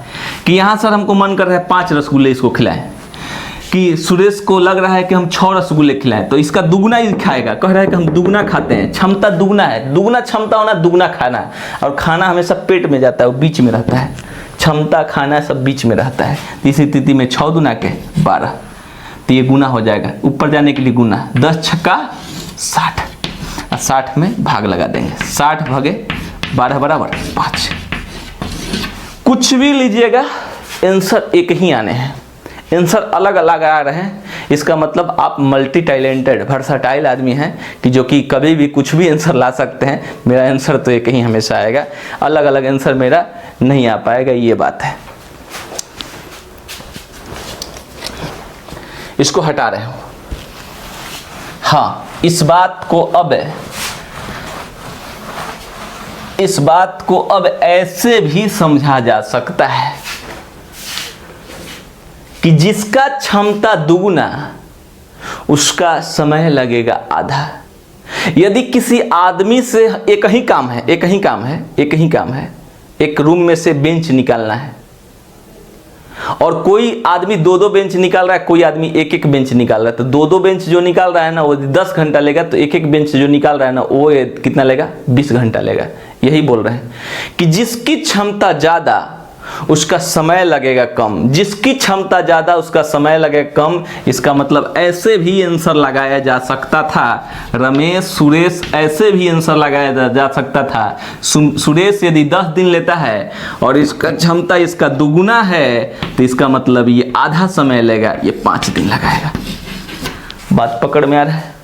कि यहाँ सर हमको मन कर रहा है 5 रसगुल्ले इसको खिलाएं, कि सुरेश को लग रहा है कि हम 6 रसगुल्ले खिलाएं, तो इसका दुगुना ही खाएगा, कह रहा है कि हम दुगुना खाते हैं, क्षमता दुगुना है, दुगुना क्षमता होना दुगुना खाना है, और खाना हमेशा पेट में जाता है, वो बीच में रहता है, क्षमता खाना सब बीच में रहता है। इसी स्थिति में 6 दूना के 12, तो ये गुना हो जाएगा, ऊपर जाने के लिए गुना, 10 छक्का 60, और 60 में भाग लगा देंगे, 60/12 बराबर 5। कुछ भी लीजिएगा आंसर एक ही आने हैं, आंसर अलग अलग आ रहे हैं। इसका मतलब आप मल्टी टैलेंटेड वर्सटाइल आदमी हैं कि जो कि कभी भी कुछ भी आंसर ला सकते हैं। मेरा आंसर तो एक ही हमेशा आएगा, अलग अलग आंसर मेरा नहीं आ पाएगा, ये बात है। इसको हटा रहे हो। हाँ इस बात को अब ऐसे भी समझा जा सकता है कि जिसका क्षमता दुगुना उसका समय लगेगा आधा। यदि किसी आदमी से एक ही काम है, एक रूम में से बेंच निकालना है, और कोई आदमी 2-2 बेंच निकाल रहा है, कोई आदमी 1-1 बेंच निकाल रहा है, तो 2-2 बेंच जो निकाल रहा है ना वो 10 घंटा लेगा, तो 1-1 बेंच जो निकाल रहा है ना वो कितना लेगा 20 घंटा लेगा। यही बोल रहे हैं कि जिसकी क्षमता ज़्यादा उसका समय लगेगा कम, जिसकी क्षमता ज़्यादा उसका समय लगेगा कम। इसका मतलब ऐसे भी आंसर लगाया जा सकता था, रमेश सुरेश ऐसे भी आंसर लगाया जा सकता था। सुरेश यदि 10 दिन लेता है और इसका क्षमता इसका दुगुना है, तो इसका मतलब ये आधा समय लेगा, ये 5 दिन लगाएगा। बात पकड़ में आ रहा है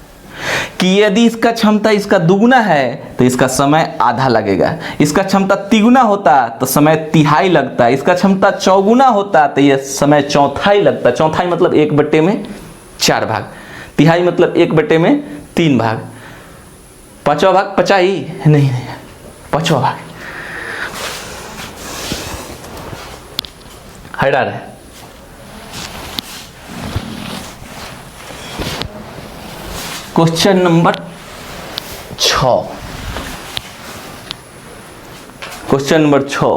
कि यदि इसका क्षमता इसका दुगुना है तो इसका समय आधा लगेगा, इसका क्षमता तिगुना होता तो समय तिहाई लगता, इसका क्षमता चौगुना होता तो यह समय चौथाई लगता। चौथाई मतलब 1/4 भाग, तिहाई मतलब 1/3 भाग, 5वां भाग 50 नहीं 5वां भाग हटा रहे। क्वेश्चन नंबर 6, क्वेश्चन नंबर 6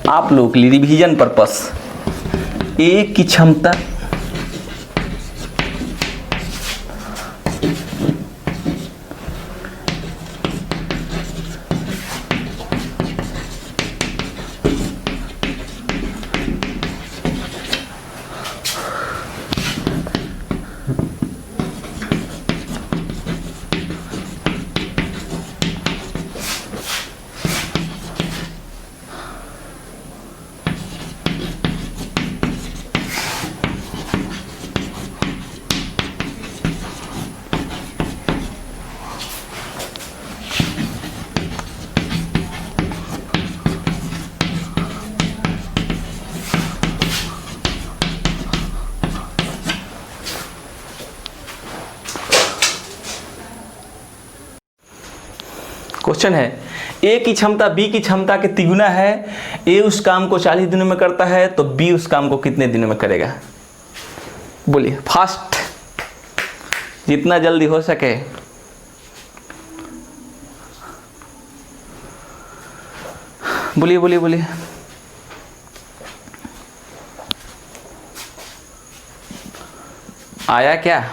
आप लोग के लिए रिवीजन पर्पस ए की क्षमता क्वेश्चन है ए की क्षमता बी की क्षमता के तिगुना है, ए उस काम को 40 दिनों में करता है तो बी उस काम को कितने दिनों में करेगा? बोलिए फास्ट, जितना जल्दी हो सके। बोलिए बोलिए बोलिए। आया क्या?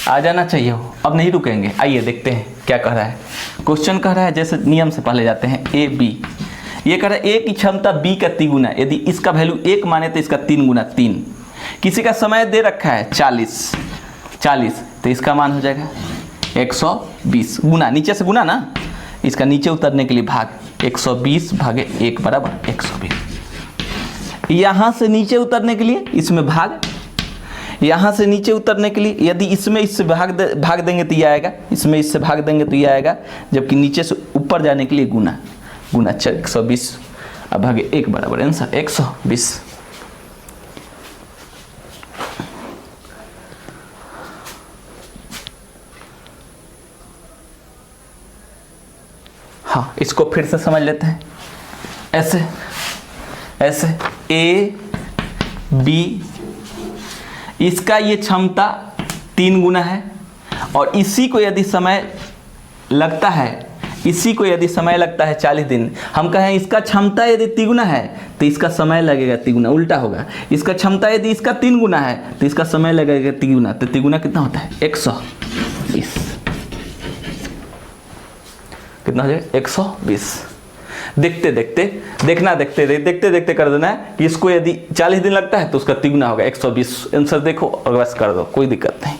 आ जाना चाहिए हो। अब नहीं रुकेंगे, आइए देखते हैं क्या कह रहा है। क्वेश्चन कह रहा है, जैसे नियम से पहले जाते हैं, ए बी। ये कह रहा है ए की क्षमता बी का 3 गुना, यदि इसका वैल्यू 1 माने तो इसका 3 गुना 3। किसी का समय दे रखा है 40 तो इसका मान हो जाएगा 120 गुना, नीचे से गुना ना, इसका नीचे उतरने के लिए भाग 120 भागे 1 बराबर 120। यहाँ से नीचे उतरने के लिए इसमें भाग, यहाँ से नीचे उतरने के लिए यदि इसमें इससे भाग देंगे तो ये आएगा, इसमें इससे भाग देंगे तो ये आएगा, जबकि नीचे से ऊपर जाने के लिए गुना 120 अब भागे 1 बराबर आंसर 120। हाँ, इसको फिर से समझ लेते हैं। ऐसे ए बी, इसका ये क्षमता 3 गुना है, और इसी को यदि समय लगता है 40 दिन, हम कहें इसका क्षमता यदि 3 गुना है तो इसका समय लगेगा 3 गुना, उल्टा होगा। इसका क्षमता यदि इसका 3 गुना है तो इसका समय लगेगा 3 गुना, तो 3 गुना कितना होता है? 120। कितना हो जाएगा? 120। देखते देखते कर देना है कि इसको यदि 40 दिन लगता है तो उसका 3 गुना होगा 120। आंसर देखो और बस कर दो, कोई दिक्कत नहीं।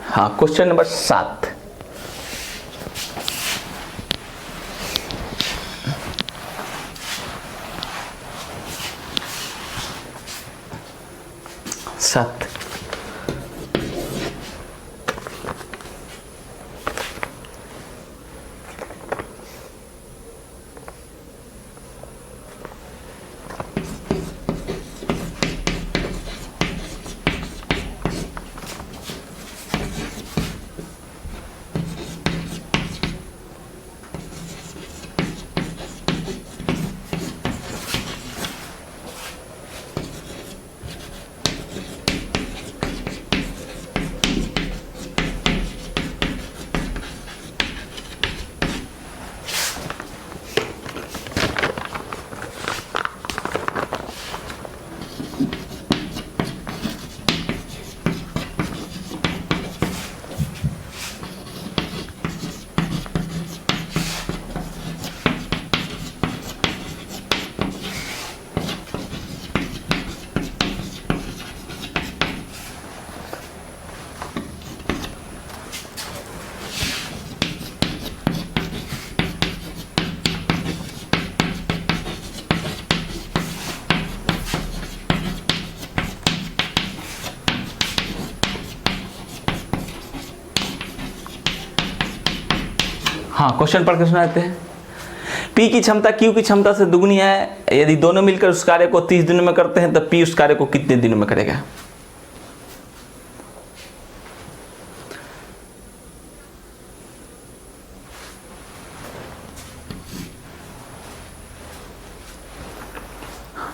हाँ, क्वेश्चन नंबर 7। हाँ, क्वेश्चन पढ़ के सुनाते हैं। P की क्षमता Q की क्षमता से दुगनी है, यदि दोनों मिलकर उस कार्य को 30 दिनों में करते हैं तो P उस कार्य को कितने दिनों में करेगा?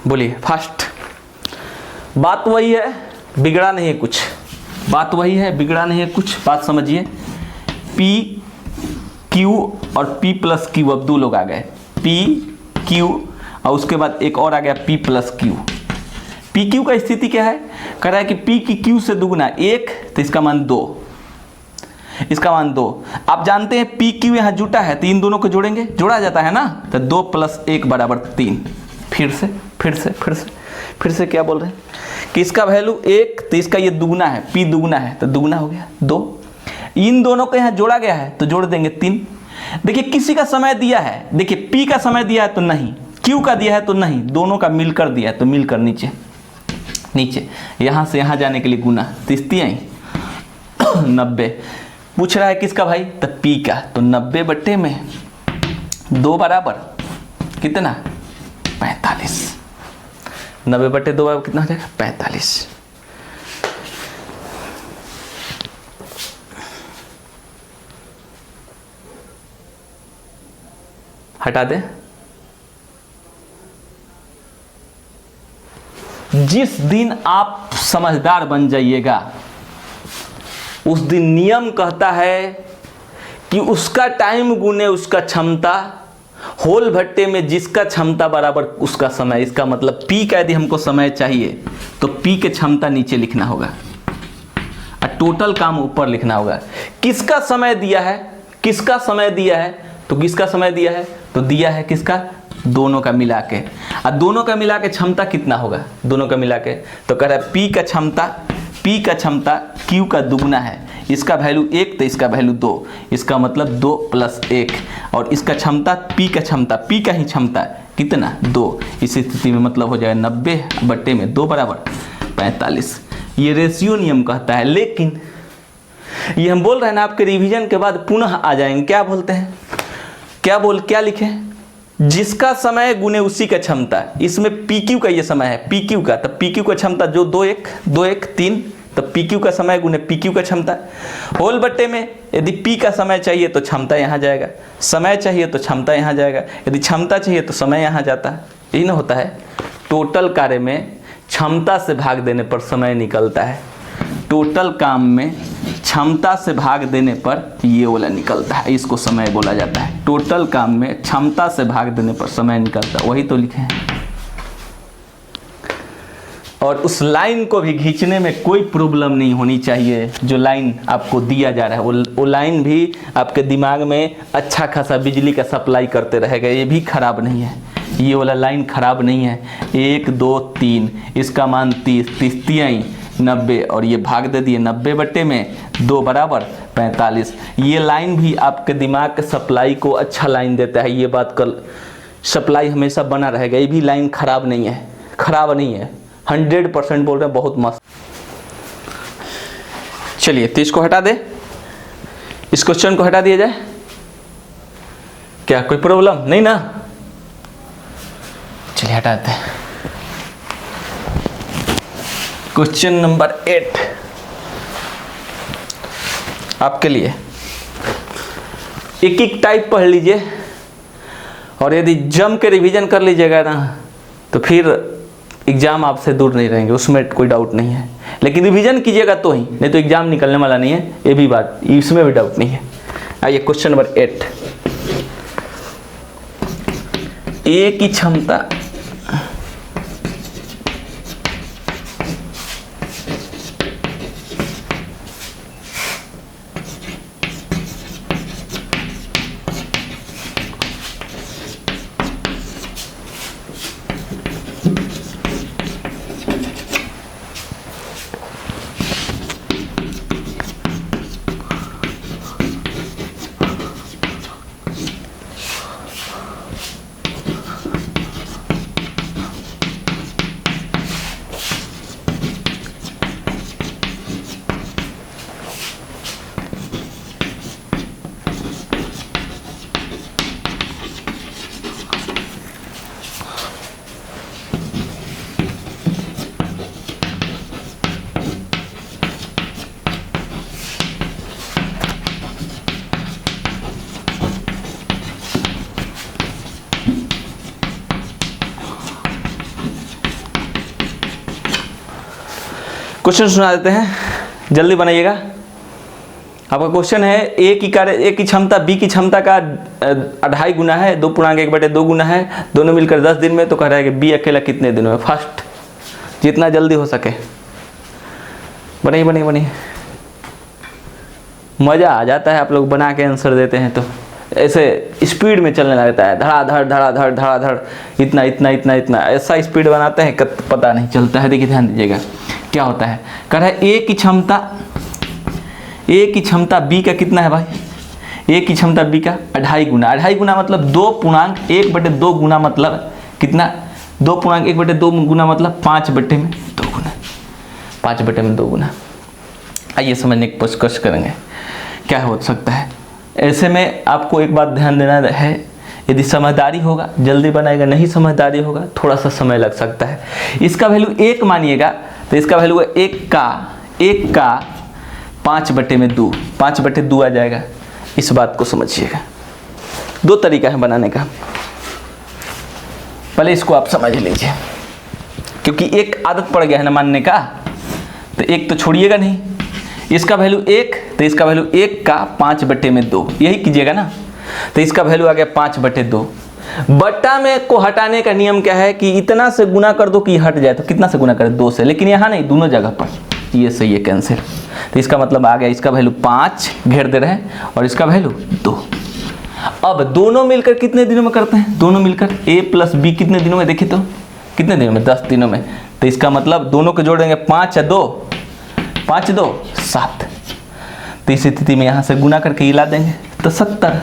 बोलिए फास्ट। बात वही है, बिगड़ा नहीं है कुछ। बात वही है, बिगड़ा नहीं है कुछ। बात समझिए, P Q और P प्लस Q, अब दो लोग आ गए, P Q और उसके बाद एक और आ गया P plus Q। P Q का स्थिति क्या है, कह रहा है कि P की Q से दुगुना 1, तो इसका मान 2, इसका मान 2। आप जानते हैं पी क्यू यहाँ जुटा है तो इन दोनों को जोड़ेंगे, जोड़ा जाता है ना, तो 2 + 1 = 3। फिर से क्या बोल रहे हैं कि इसका वैल्यू 1, तो इसका ये दुगुना है, P दुगुना है तो दुगुना हो गया 2। इन दोनों को यहाँ जोड़ा गया है तो जोड़ देंगे 3। देखिए किसी का समय दिया है, देखिए P का समय दिया है तो नहीं, Q का दिया है तो नहीं, दोनों का मिलकर दिया है तो मिलकर नीचे यहाँ से यहाँ जाने के लिए गुना, 30 आई 90। पूछ रहा है किसका भाई, तो P का, तो 90 बट्टे में 2 बराबर कितना, 45। 90 बट्टे 2 बराबर कितना हो जाएगा, 45। हटा दे। जिस दिन आप समझदार बन जाइएगा उस दिन नियम कहता है कि उसका टाइम गुने उसका क्षमता, होल भट्टे में जिसका क्षमता बराबर उसका समय। इसका मतलब P का यदि हमको समय चाहिए तो P के क्षमता नीचे लिखना होगा और टोटल काम ऊपर लिखना होगा। किसका समय दिया है, किसका समय दिया है, तो किसका समय दिया है, तो दिया है किसका, दोनों का मिला के। और दोनों का मिला के क्षमता कितना होगा, दोनों का मिला के, तो कह रहा है P का क्षमता Q का दुगुना है, इसका वैल्यू 1 तो इसका वैल्यू 2, इसका मतलब 2 + 1, और इसका क्षमता P का क्षमता, P का ही क्षमता कितना 2। इस स्थिति में मतलब हो जाएगा 90 बट्टे में 2 बराबर 45। ये रेशियो नियम कहता है। लेकिन ये हम बोल रहे हैं ना, आपके रिवीजन के बाद पुनः आ जाएंगे, क्या बोलते हैं, क्या लिखें, जिसका समय गुने उसी का क्षमता। इसमें PQ का ये समय है, PQ का, तो PQ का क्षमता जो 2 1 3, तो PQ का समय गुने PQ का क्षमता। होल बट्टे में यदि P का समय चाहिए तो क्षमता यहाँ जाएगा, समय चाहिए तो क्षमता यहाँ जाएगा, यदि क्षमता चाहिए तो समय यहाँ जाता है। यही ना होता है, टोटल कार्य में क्षमता से भाग देने पर समय निकलता है, टोटल काम में क्षमता से भाग देने पर ये वाला निकलता है, इसको समय बोला जाता है। टोटल काम में क्षमता से भाग देने पर समय निकलता है, वही तो लिखे हैं। और उस लाइन को भी खींचने में कोई प्रॉब्लम नहीं होनी चाहिए। जो लाइन आपको दिया जा रहा है वो लाइन भी आपके दिमाग में अच्छा खासा बिजली का सप्लाई करते रहेगा, ये भी खराब नहीं है, ये वाला लाइन खराब नहीं है। 1 2 3, इसका मान 30, 30 90, और ये भाग दे दिए 90 बट्टे में 2 बराबर 45। ये लाइन भी आपके दिमाग के सप्लाई को अच्छा लाइन देता है, ये बात कल सप्लाई हमेशा बना रहेगा। ये भी लाइन खराब नहीं है, 100% बोल रहे हैं, बहुत मस्त। चलिए तो इसको हटा दे, इस क्वेश्चन को हटा दिया जाए, क्या कोई प्रॉब्लम नहीं ना, चलिए हटा देते हैं। क्वेश्चन नंबर 8 आपके लिए, एक टाइप पढ़ लीजिए और यदि जम के रिवीजन कर लीजिएगा ना तो फिर एग्जाम आपसे दूर नहीं रहेंगे, उसमें कोई डाउट नहीं है। लेकिन रिवीजन कीजिएगा तो ही, नहीं तो एग्जाम निकलने वाला नहीं है, ये भी बात, इसमें भी डाउट नहीं है। आइए क्वेश्चन नंबर 8, ए की क्षमता क्वेश्चन सुना देते हैं, जल्दी बनाइएगा। आपका क्वेश्चन है ए की कार्य, ए की क्षमता बी की क्षमता का 2.5 गुना है, 2.1/2 गुना है, दोनों मिलकर 10 दिन में, तो कह रहा है कि बी अकेला कितने दिनों में। फर्स्ट जितना जल्दी हो सके बनी बनी बनी, मज़ा आ जाता है आप लोग बना के आंसर देते हैं तो ऐसे स्पीड में चलने लगता है, धड़ाधड़ धड़ाधड़ धड़ाधड़, इतना इतना इतना इतना, ऐसा स्पीड बनाते हैं पता नहीं चलता है। देखिए ध्यान दीजिएगा क्या होता है। कह रहा है ए की क्षमता बी का कितना है भाई, ए की क्षमता बी का 2.5 गुना। 2.5 गुना मतलब 2.1/2 गुना, मतलब कितना, 2.1/2 गुना मतलब 5/2 गुना, 5/2 गुना। आइए समझने की कोशिश करेंगे क्या हो सकता है। ऐसे में आपको एक बात ध्यान देना है, यदि समझदारी होगा जल्दी बनाएगा, नहीं समझदारी होगा थोड़ा सा समय लग सकता है। इसका वैल्यू 1 मानिएगा तो इसका वैल्यू है 1 का 5/2, 5/2 आ जाएगा। इस बात को समझिएगा। 2 तरीका है बनाने का, पहले इसको आप समझ लीजिए, क्योंकि एक आदत पड़ गया है ना मानने का, तो एक तो छोड़िएगा नहीं। इसका वैल्यू 1 तो इसका वैल्यू 1 का 5/2, यही कीजिएगा ना, तो इसका वैल्यू आ गया 5/2। बट्टा में को हटाने का नियम क्या है कि इतना से गुना कर दो कि हट जाए, तो कितना से गुना करें, 2 से, लेकिन यहाँ नहीं, दोनों जगह पर, ये सही है कैंसिल। तो इसका मतलब आ गया, इसका वैल्यू 5 घेर दे रहे हैं और इसका वैल्यू 2। अब दोनों मिलकर कितने दिनों में करते हैं, दोनों मिलकर a + b कितने दिनों में, देखिए तो कितने दिनों में, 10 दिनों में। तो इसका मतलब दोनों को जोड़ देंगे, 5 और 2, 5 2 7। तो इस स्थिति में यहाँ से गुना करके हिला देंगे तो 70।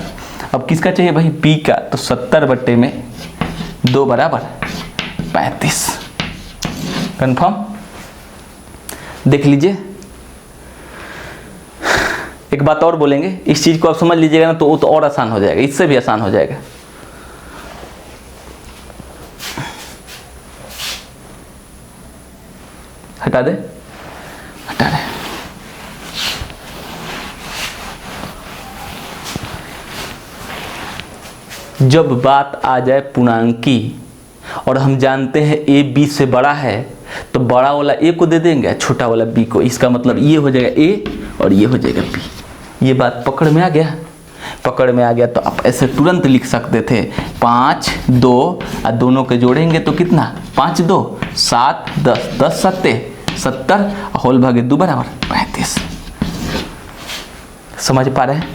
अब किसका चाहिए भाई, b का, तो 70/2 बराबर 35। कन्फर्म, देख लीजिए। एक बात और बोलेंगे, इस चीज को आप समझ लीजिएगा ना तो वो तो और आसान हो जाएगा, इससे भी आसान हो जाएगा। हटा दे, हटा दे। जब बात आ जाए पूर्णांक की और हम जानते हैं a b से बड़ा है, तो बड़ा वाला a को दे देंगे, छोटा वाला b को। इसका मतलब ये हो जाएगा a और ये हो जाएगा b। ये बात पकड़ में आ गया, पकड़ में आ गया। तो आप ऐसे तुरंत लिख सकते थे 5 2 और दोनों के जोड़ेंगे तो कितना, 5 2 7 10, 10 7 70 होल भागे 2 बराबर 35। समझ पा रहे हैं,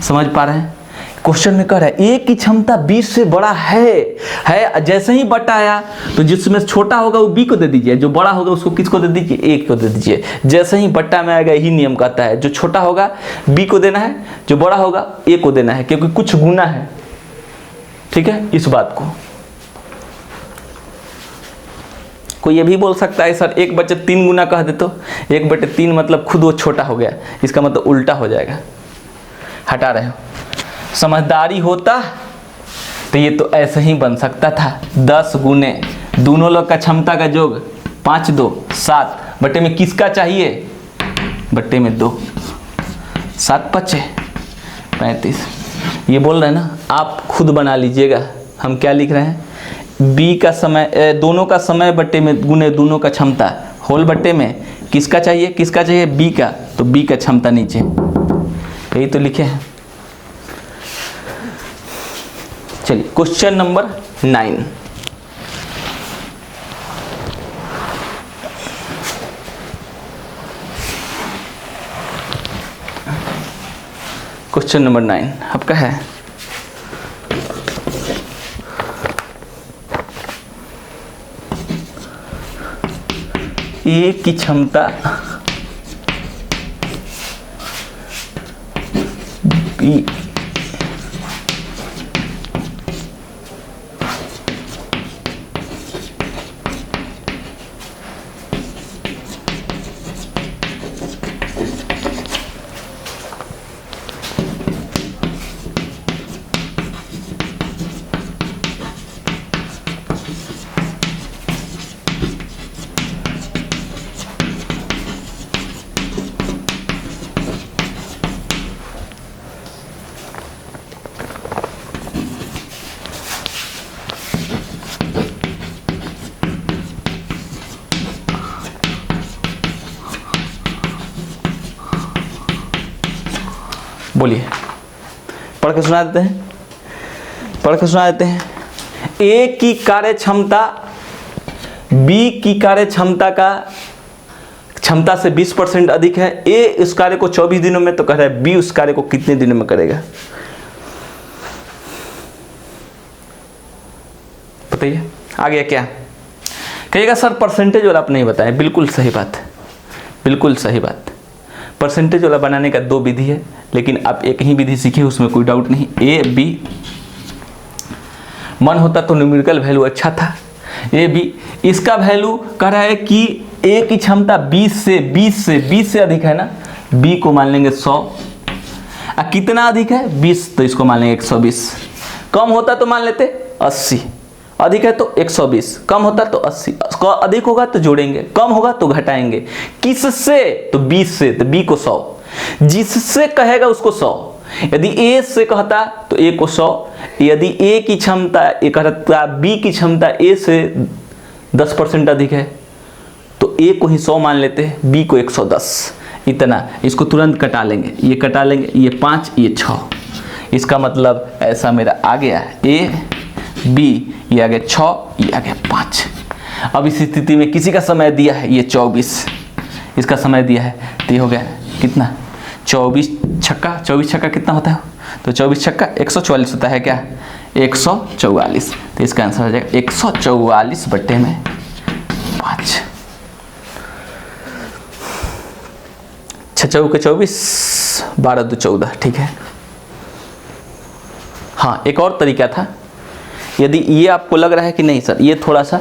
समझ पा रहे हैं। क्वेश्चन में कह रहा है ए की क्षमता 20 से बड़ा है। जैसे ही बटा आया तो जिसमें छोटा होगा वो बी को दे दीजिए, जो बड़ा होगा उसको किसको दे दीजिए, ए को दे दीजिए। जैसे ही बट्टा में आएगा यही नियम कहता है, जो छोटा होगा बी को देना है, जो बड़ा होगा ए को देना है, क्योंकि कुछ गुना है। ठीक है, इस बात को कोई ये भी बोल सकता है सर 1/3 गुना कह दे, तो 1/3 मतलब खुद वो छोटा हो गया, इसका मतलब उल्टा हो जाएगा। हटा रहे हो, समझदारी होता तो ये तो ऐसे ही बन सकता था, 10 गुने दोनों लोग का क्षमता का योग 5 2 7 बट्टे में किसका चाहिए, बट्टे में 2, 7 5 35। ये बोल रहे हैं ना, आप खुद बना लीजिएगा। हम क्या लिख रहे हैं, बी का समय, दोनों का समय बट्टे में गुने दोनों का क्षमता, होल बट्टे में किसका चाहिए, किसका चाहिए, बी का, तो बी का क्षमता नीचे, यही तो लिखे हैं। चलिए क्वेश्चन नंबर 9। क्वेश्चन नंबर 9 आपका है, ए की क्षमता बी बोलिए, पढ़ के सुना देते हैं, पढ़ के सुना देते हैं। ए की कार्य क्षमता बी की कार्य क्षमता से 20% अधिक है। ए उस कार्य को 24 दिनों में तो कह रहा है, बी उस कार्य को कितने दिनों में करेगा? बताइए। आ गया क्या? कहिएगा सर परसेंटेज वाला आप नहीं बताएं। बिल्कुल सही बात है, बिल्कुल सही बात। परसेंटेज वाला बनाने का 2 विधि है, लेकिन आप एक ही विधि सीखिए, उसमें कोई डाउट नहीं। ए बी, मन होता तो न्यूमेरिकल वैल्यू अच्छा था। ए बी, इसका वैल्यू कह रहा है कि ए की क्षमता 20 से अधिक है ना, बी को मान लेंगे 100। कितना अधिक है? 20, तो इसको मान लेंगे 120। कम होता तो मान लेते 80, अधिक है तो 120, कम होता तो 80, अधिक होगा तो जोड़ेंगे, कम होगा तो घटाएंगे। किससे? तो 20 से, तो बी को 100। जिससे कहेगा उसको 100। यदि ए से कहता तो ए को 100। यदि ए की क्षमता, ए कहता बी की क्षमता ए से 10% अधिक है तो ए को ही 100 मान लेते हैं, बी को 110। इतना, इसको तुरंत कटा लेंगे, ये कटा लेंगे, ये 5 ये 6। इसका मतलब ऐसा मेरा आ गया ए बी, ये आ गया 6, ये आ गया 5। अब इस स्थिति में किसी का समय दिया है ये 24, इसका समय दिया है तो ये हो गया कितना? 24 छक्का कितना होता है? तो 24 छक्का 144 होता है क्या? 144। तो इसका आंसर हो जाएगा 144 बट्टे में 5। 6 चौके 24, 12 दो 14। ठीक है। हाँ, एक और तरीका था। यदि ये आपको लग रहा है कि नहीं सर ये थोड़ा सा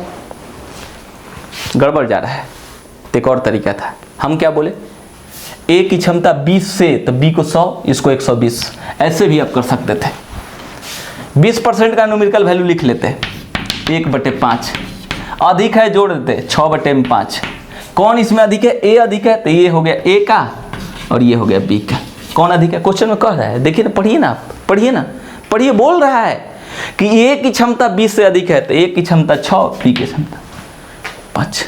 गड़बड़ जा रहा है, तो एक और तरीका था। हम क्या बोले? ए की क्षमता 20 से, तो बी को 100, इसको 120। ऐसे भी आप कर सकते थे। 20% का न्यूमेरिकल वैल्यू लिख लेते, 1/5। अधिक है जोड़ देते, 6/5। कौन इसमें अधिक है? ए अधिक है, तो ये हो गया ए का और ये हो गया बी का। कौन अधिक है? क्वेश्चन में कह रहा है, देखिए ना, पढ़िए ना, पढ़िए ना, पढ़िए। बोल रहा है कि ए की क्षमता 20 से अधिक है, तो ए की क्षमता 6, बी की क्षमता 5।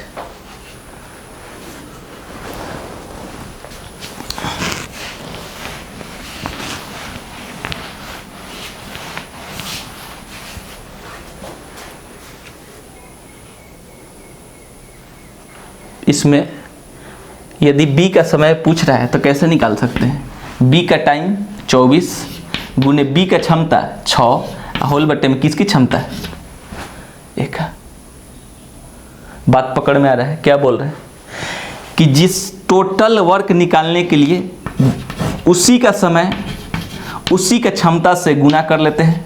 इसमें यदि बी का समय पूछ रहा है तो कैसे निकाल सकते हैं? बी का टाइम 24 गुने बी का क्षमता 6 होल बट्टे में किसकी क्षमता है? एक। बात पकड़ में आ रहा है? क्या बोल रहे हैं कि जिस टोटल वर्क निकालने के लिए उसी का समय उसी का क्षमता से गुना कर लेते हैं,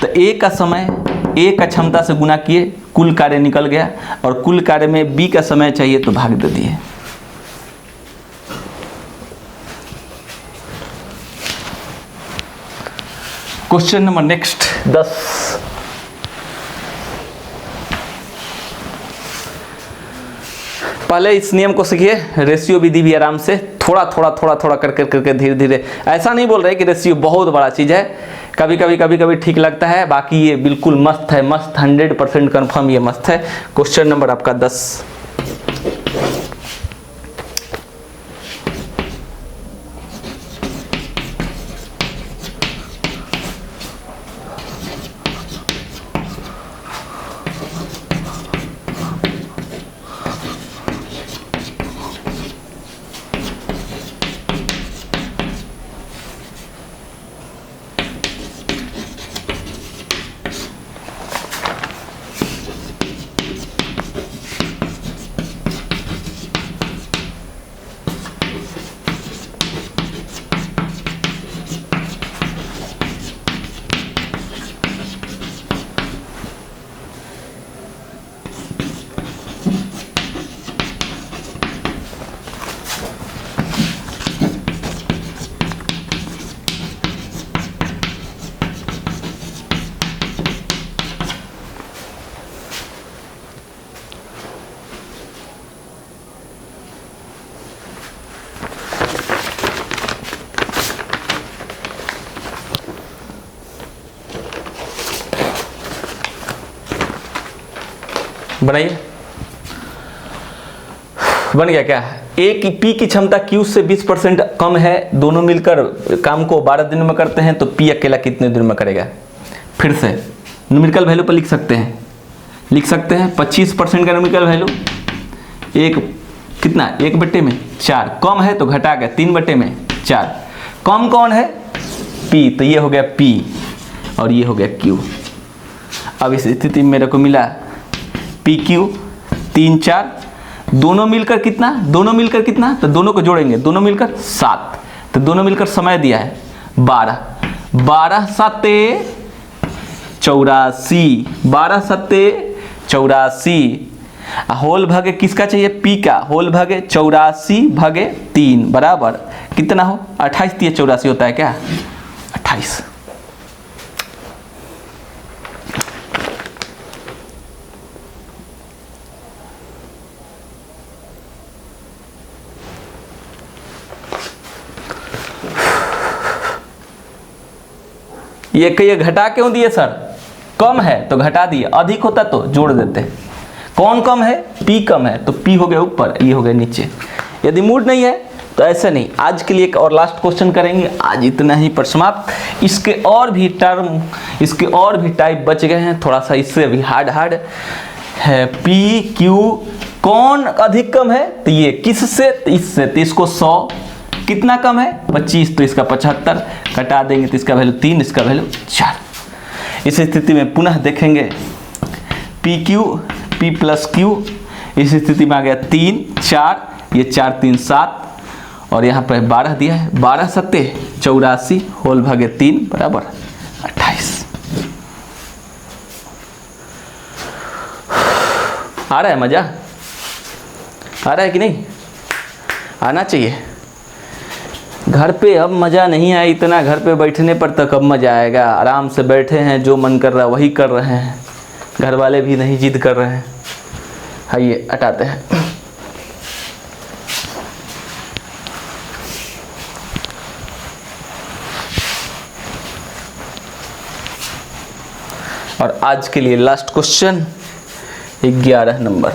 तो ए का समय ए का क्षमता से गुना किए, कुल कार्य निकल गया, और कुल कार्य में बी का समय चाहिए तो भाग दे दिए। Question number next 10। पहले इस नियम को सीखिए, रेशियो विधि भी आराम से थोड़ा करके धीरे धीरे। ऐसा नहीं बोल रहे कि रेशियो बहुत बड़ा चीज़ है, कभी कभी ठीक लगता है, बाकी ये बिल्कुल मस्त है, मस्त 100% कन्फर्म ये मस्त है। क्वेश्चन नंबर आपका 10। बनाइए। बन गया क्या? ए की पी की क्षमता क्यू से 20% कम है, दोनों मिलकर काम को 12 दिन में करते हैं, तो पी अकेला कितने दिन में करेगा। फिर से न्यूमेरिकल वैल्यू पर लिख सकते हैं 25% का न्यूमेरिकल वैल्यू एक कितना 1/4, कम है तो घटा गया 3/4, कम कौन है P, तो ये हो गया P और ये हो गया Q। अब इस स्थिति में मेरे को मिला PQ 3 4, दोनों मिलकर कितना, तो दोनों को जोड़ेंगे, दोनों मिलकर 7, तो दोनों मिलकर समय दिया है 12 7 84, 12 7 84, होल भागे किसका चाहिए P का, होल भागे 84/3 बराबर कितना हो 28, 3 84 होता है क्या 28। ये घटा क्यों दिए सर, कम है तो घटा दिए, अधिक होता तो जोड़ देते। कौन कम है, P कम है, तो P हो गया ऊपर, ये हो गया नीचे। यदि मूड नहीं है तो ऐसे नहीं। आज के लिए एक और लास्ट क्वेश्चन करेंगे, आज इतना ही पर समाप्त। इसके और भी टर्म, इसके और भी टाइप बच गए हैं, थोड़ा सा इससे भी हार्ड है। P Q कौन अधिक कम है, तो ये किससे, तो इससे, तो इसको 100, कितना कम है 25, तो इसका 75, घटा देंगे तो इसका वैल्यू 3, इसका वैल्यू 4। इस स्थिति में पुनः देखेंगे PQ P + Q, इस स्थिति में आ गया 3 4, ये 4 3 7 और यहाँ पर 12 दिया है, 12 7 84 होल भागे 3 बराबर 28। आ रहा है मजा, आ रहा है कि नहीं, आना चाहिए। घर पे अब मज़ा नहीं आया इतना, घर पे बैठने पर तो कब मज़ा आएगा। आराम से बैठे हैं, जो मन कर रहा है वही कर रहे हैं, घर वाले भी नहीं जिद कर रहे हैं। आइए हटाते हैं। और आज के लिए लास्ट क्वेश्चन 11 नंबर।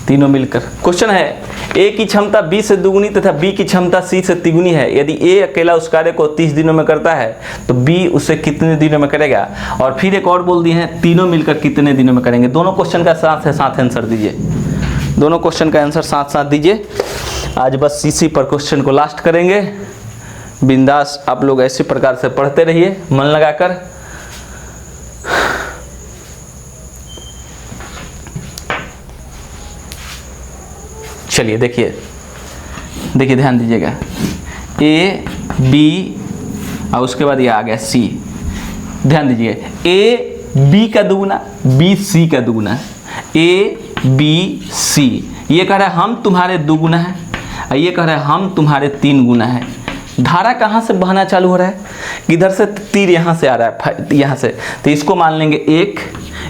तीनों मिलकर क्वेश्चन है, ए की क्षमता B से दुगुनी तथा B की क्षमता C से तिगुनी है। यदि A अकेला उस कार्य को 30 दिनों में करता है तो B उसे कितने दिनों में करेगा। और फिर एक और बोल दिए हैं, तीनों मिलकर कितने दिनों में करेंगे। दोनों क्वेश्चन का साथ आंसर दीजिए, दोनों क्वेश्चन का आंसर साथ दीजिए। आज बस इसी पर क्वेश्चन को लास्ट करेंगे। बिंदास आप लोग ऐसे प्रकार से पढ़ते रहिए मन लगाकर। चलिए देखिए ध्यान दीजिएगा, A B और उसके बाद ये आ गया C। ध्यान दीजिए, A B का दुगुना, B C का दुगुना, A B C। ये कह रहा है हम तुम्हारे दुगुना है, और ये कह रहा है हम तुम्हारे 3 गुना है। धारा कहाँ से बहना चालू हो रहा है, इधर से तीर यहाँ से आ रहा है, यहाँ से, तो इसको मान लेंगे 1,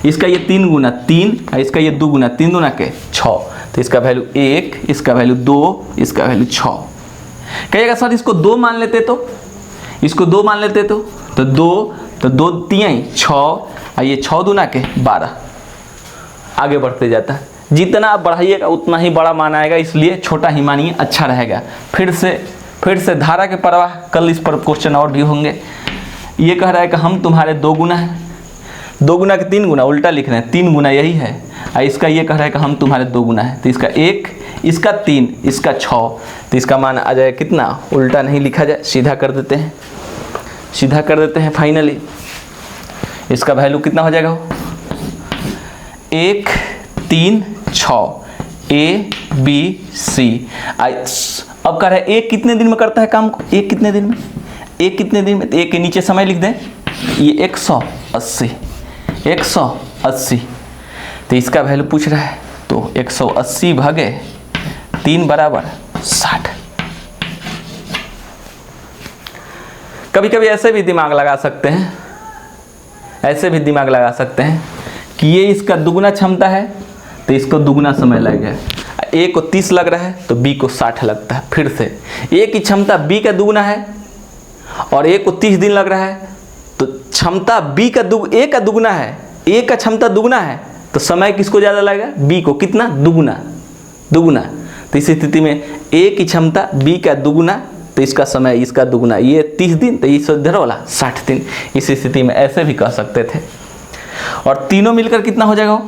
इसका ये 3 गुना 3 और इसका ये 2 गुना 3 दूना के 6, तो इसका वैल्यू 1, इसका वैल्यू 2, इसका वैल्यू 6। कहिएगा सर इसको 2 मान लेते तो, इसको 2 मान लेते तो 2 3 6 और ये 6 दूना के 12। आगे बढ़ते जाता है, जितना आप बढ़ाइएगा उतना ही बड़ा मान आएगा, इसलिए छोटा ही मानिए अच्छा रहेगा। फिर से धारा के प्रवाह, कल इस पर क्वेश्चन और भी होंगे। ये कह रहा है कि हम तुम्हारे 2 गुना हैं, 2 गुना के 3 गुना, उल्टा लिख रहे हैं, 3 गुना यही है। और इसका ये कह रहा है कि हम तुम्हारे 2 गुना है, तो इसका 1, इसका 3, इसका 6, तो इसका मान आ जाए कितना, उल्टा नहीं लिखा जाए, सीधा कर देते हैं, सीधा कर देते हैं। फाइनली इसका वैल्यू कितना हो जाएगा, 1, 3, 6, ABC। अब कह रहा है एक कितने दिन में करता है काम को, एक कितने दिन में, एक कितने दिन में, तो एक के नीचे समय लिख दें, ये 180, 180, तो इसका वैल्यू पूछ रहा है, तो 180 भागे 3 बराबर 60। कभी कभी ऐसे भी दिमाग लगा सकते हैं, ऐसे भी दिमाग लगा सकते हैं कि ये इसका दुगुना क्षमता है तो इसको दुगुना समय लगेगा। ए को 30 लग रहा है तो बी को 60 लगता है। फिर से ए की क्षमता बी का दुगुना है और ए को 30 दिन लग रहा है, तो क्षमता बी का ए का दुगुना है, ए का क्षमता दुगुना है, तो समय किसको ज़्यादा लगेगा, बी को। कितना, दुगुना, दुगुना। तो इस स्थिति में ए की क्षमता बी का दुगुना, तो इसका समय इसका दुगुना, ये 30 दिन, तो इस इधर वाला 60 दिन। इस स्थिति में ऐसे भी कह सकते थे। और तीनों मिलकर कितना हो जाएगा,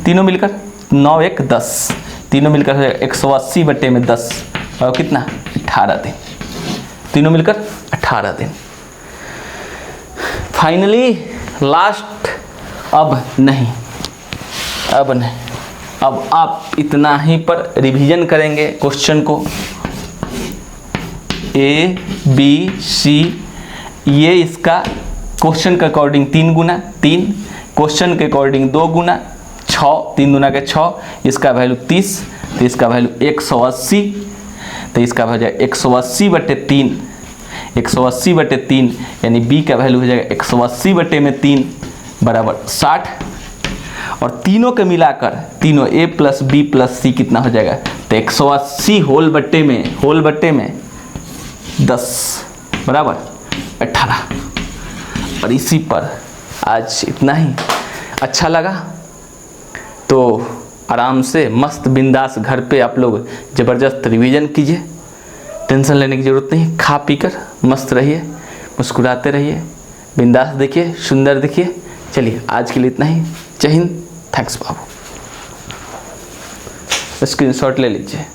तीनों मिलकर 9 1 10, तीनों मिलकर हो जाएगा 180 बटे में 10 और कितना, 18 दिन। तीनों मिलकर 18 दिन। फाइनली लास्ट, अब नहीं, अब नहीं, अब आप इतना ही पर रिवीजन करेंगे क्वेश्चन को। A B C, ये इसका क्वेश्चन के अकॉर्डिंग 3 गुना 3, क्वेश्चन के अकॉर्डिंग 2 गुना 6, 3 गुना के 6, इसका वैल्यू 30, तो इसका वैल्यू 180, तो इसका हो जाएगा 180 बटे 3, 180 बटे 3, यानी बी का वैल्यू हो जाएगा 180 बटे में 3 बराबर 60। और तीनों के मिलाकर, तीनों ए प्लस बी प्लस सी कितना हो जाएगा, तो 180 होल बटे में 10 बराबर 18। और इसी पर आज इतना ही। अच्छा लगा तो आराम से मस्त बिंदास घर पे आप लोग ज़बरदस्त रिवीजन कीजिए, टेंशन लेने की ज़रूरत नहीं। खा पी कर मस्त रहिए, मुस्कुराते रहिए, बिंदास देखिए, सुंदर देखिए। चलिए आज के लिए इतना ही। जय हिंद, थैंक्स बाबू। स्क्रीनशॉट ले लीजिए।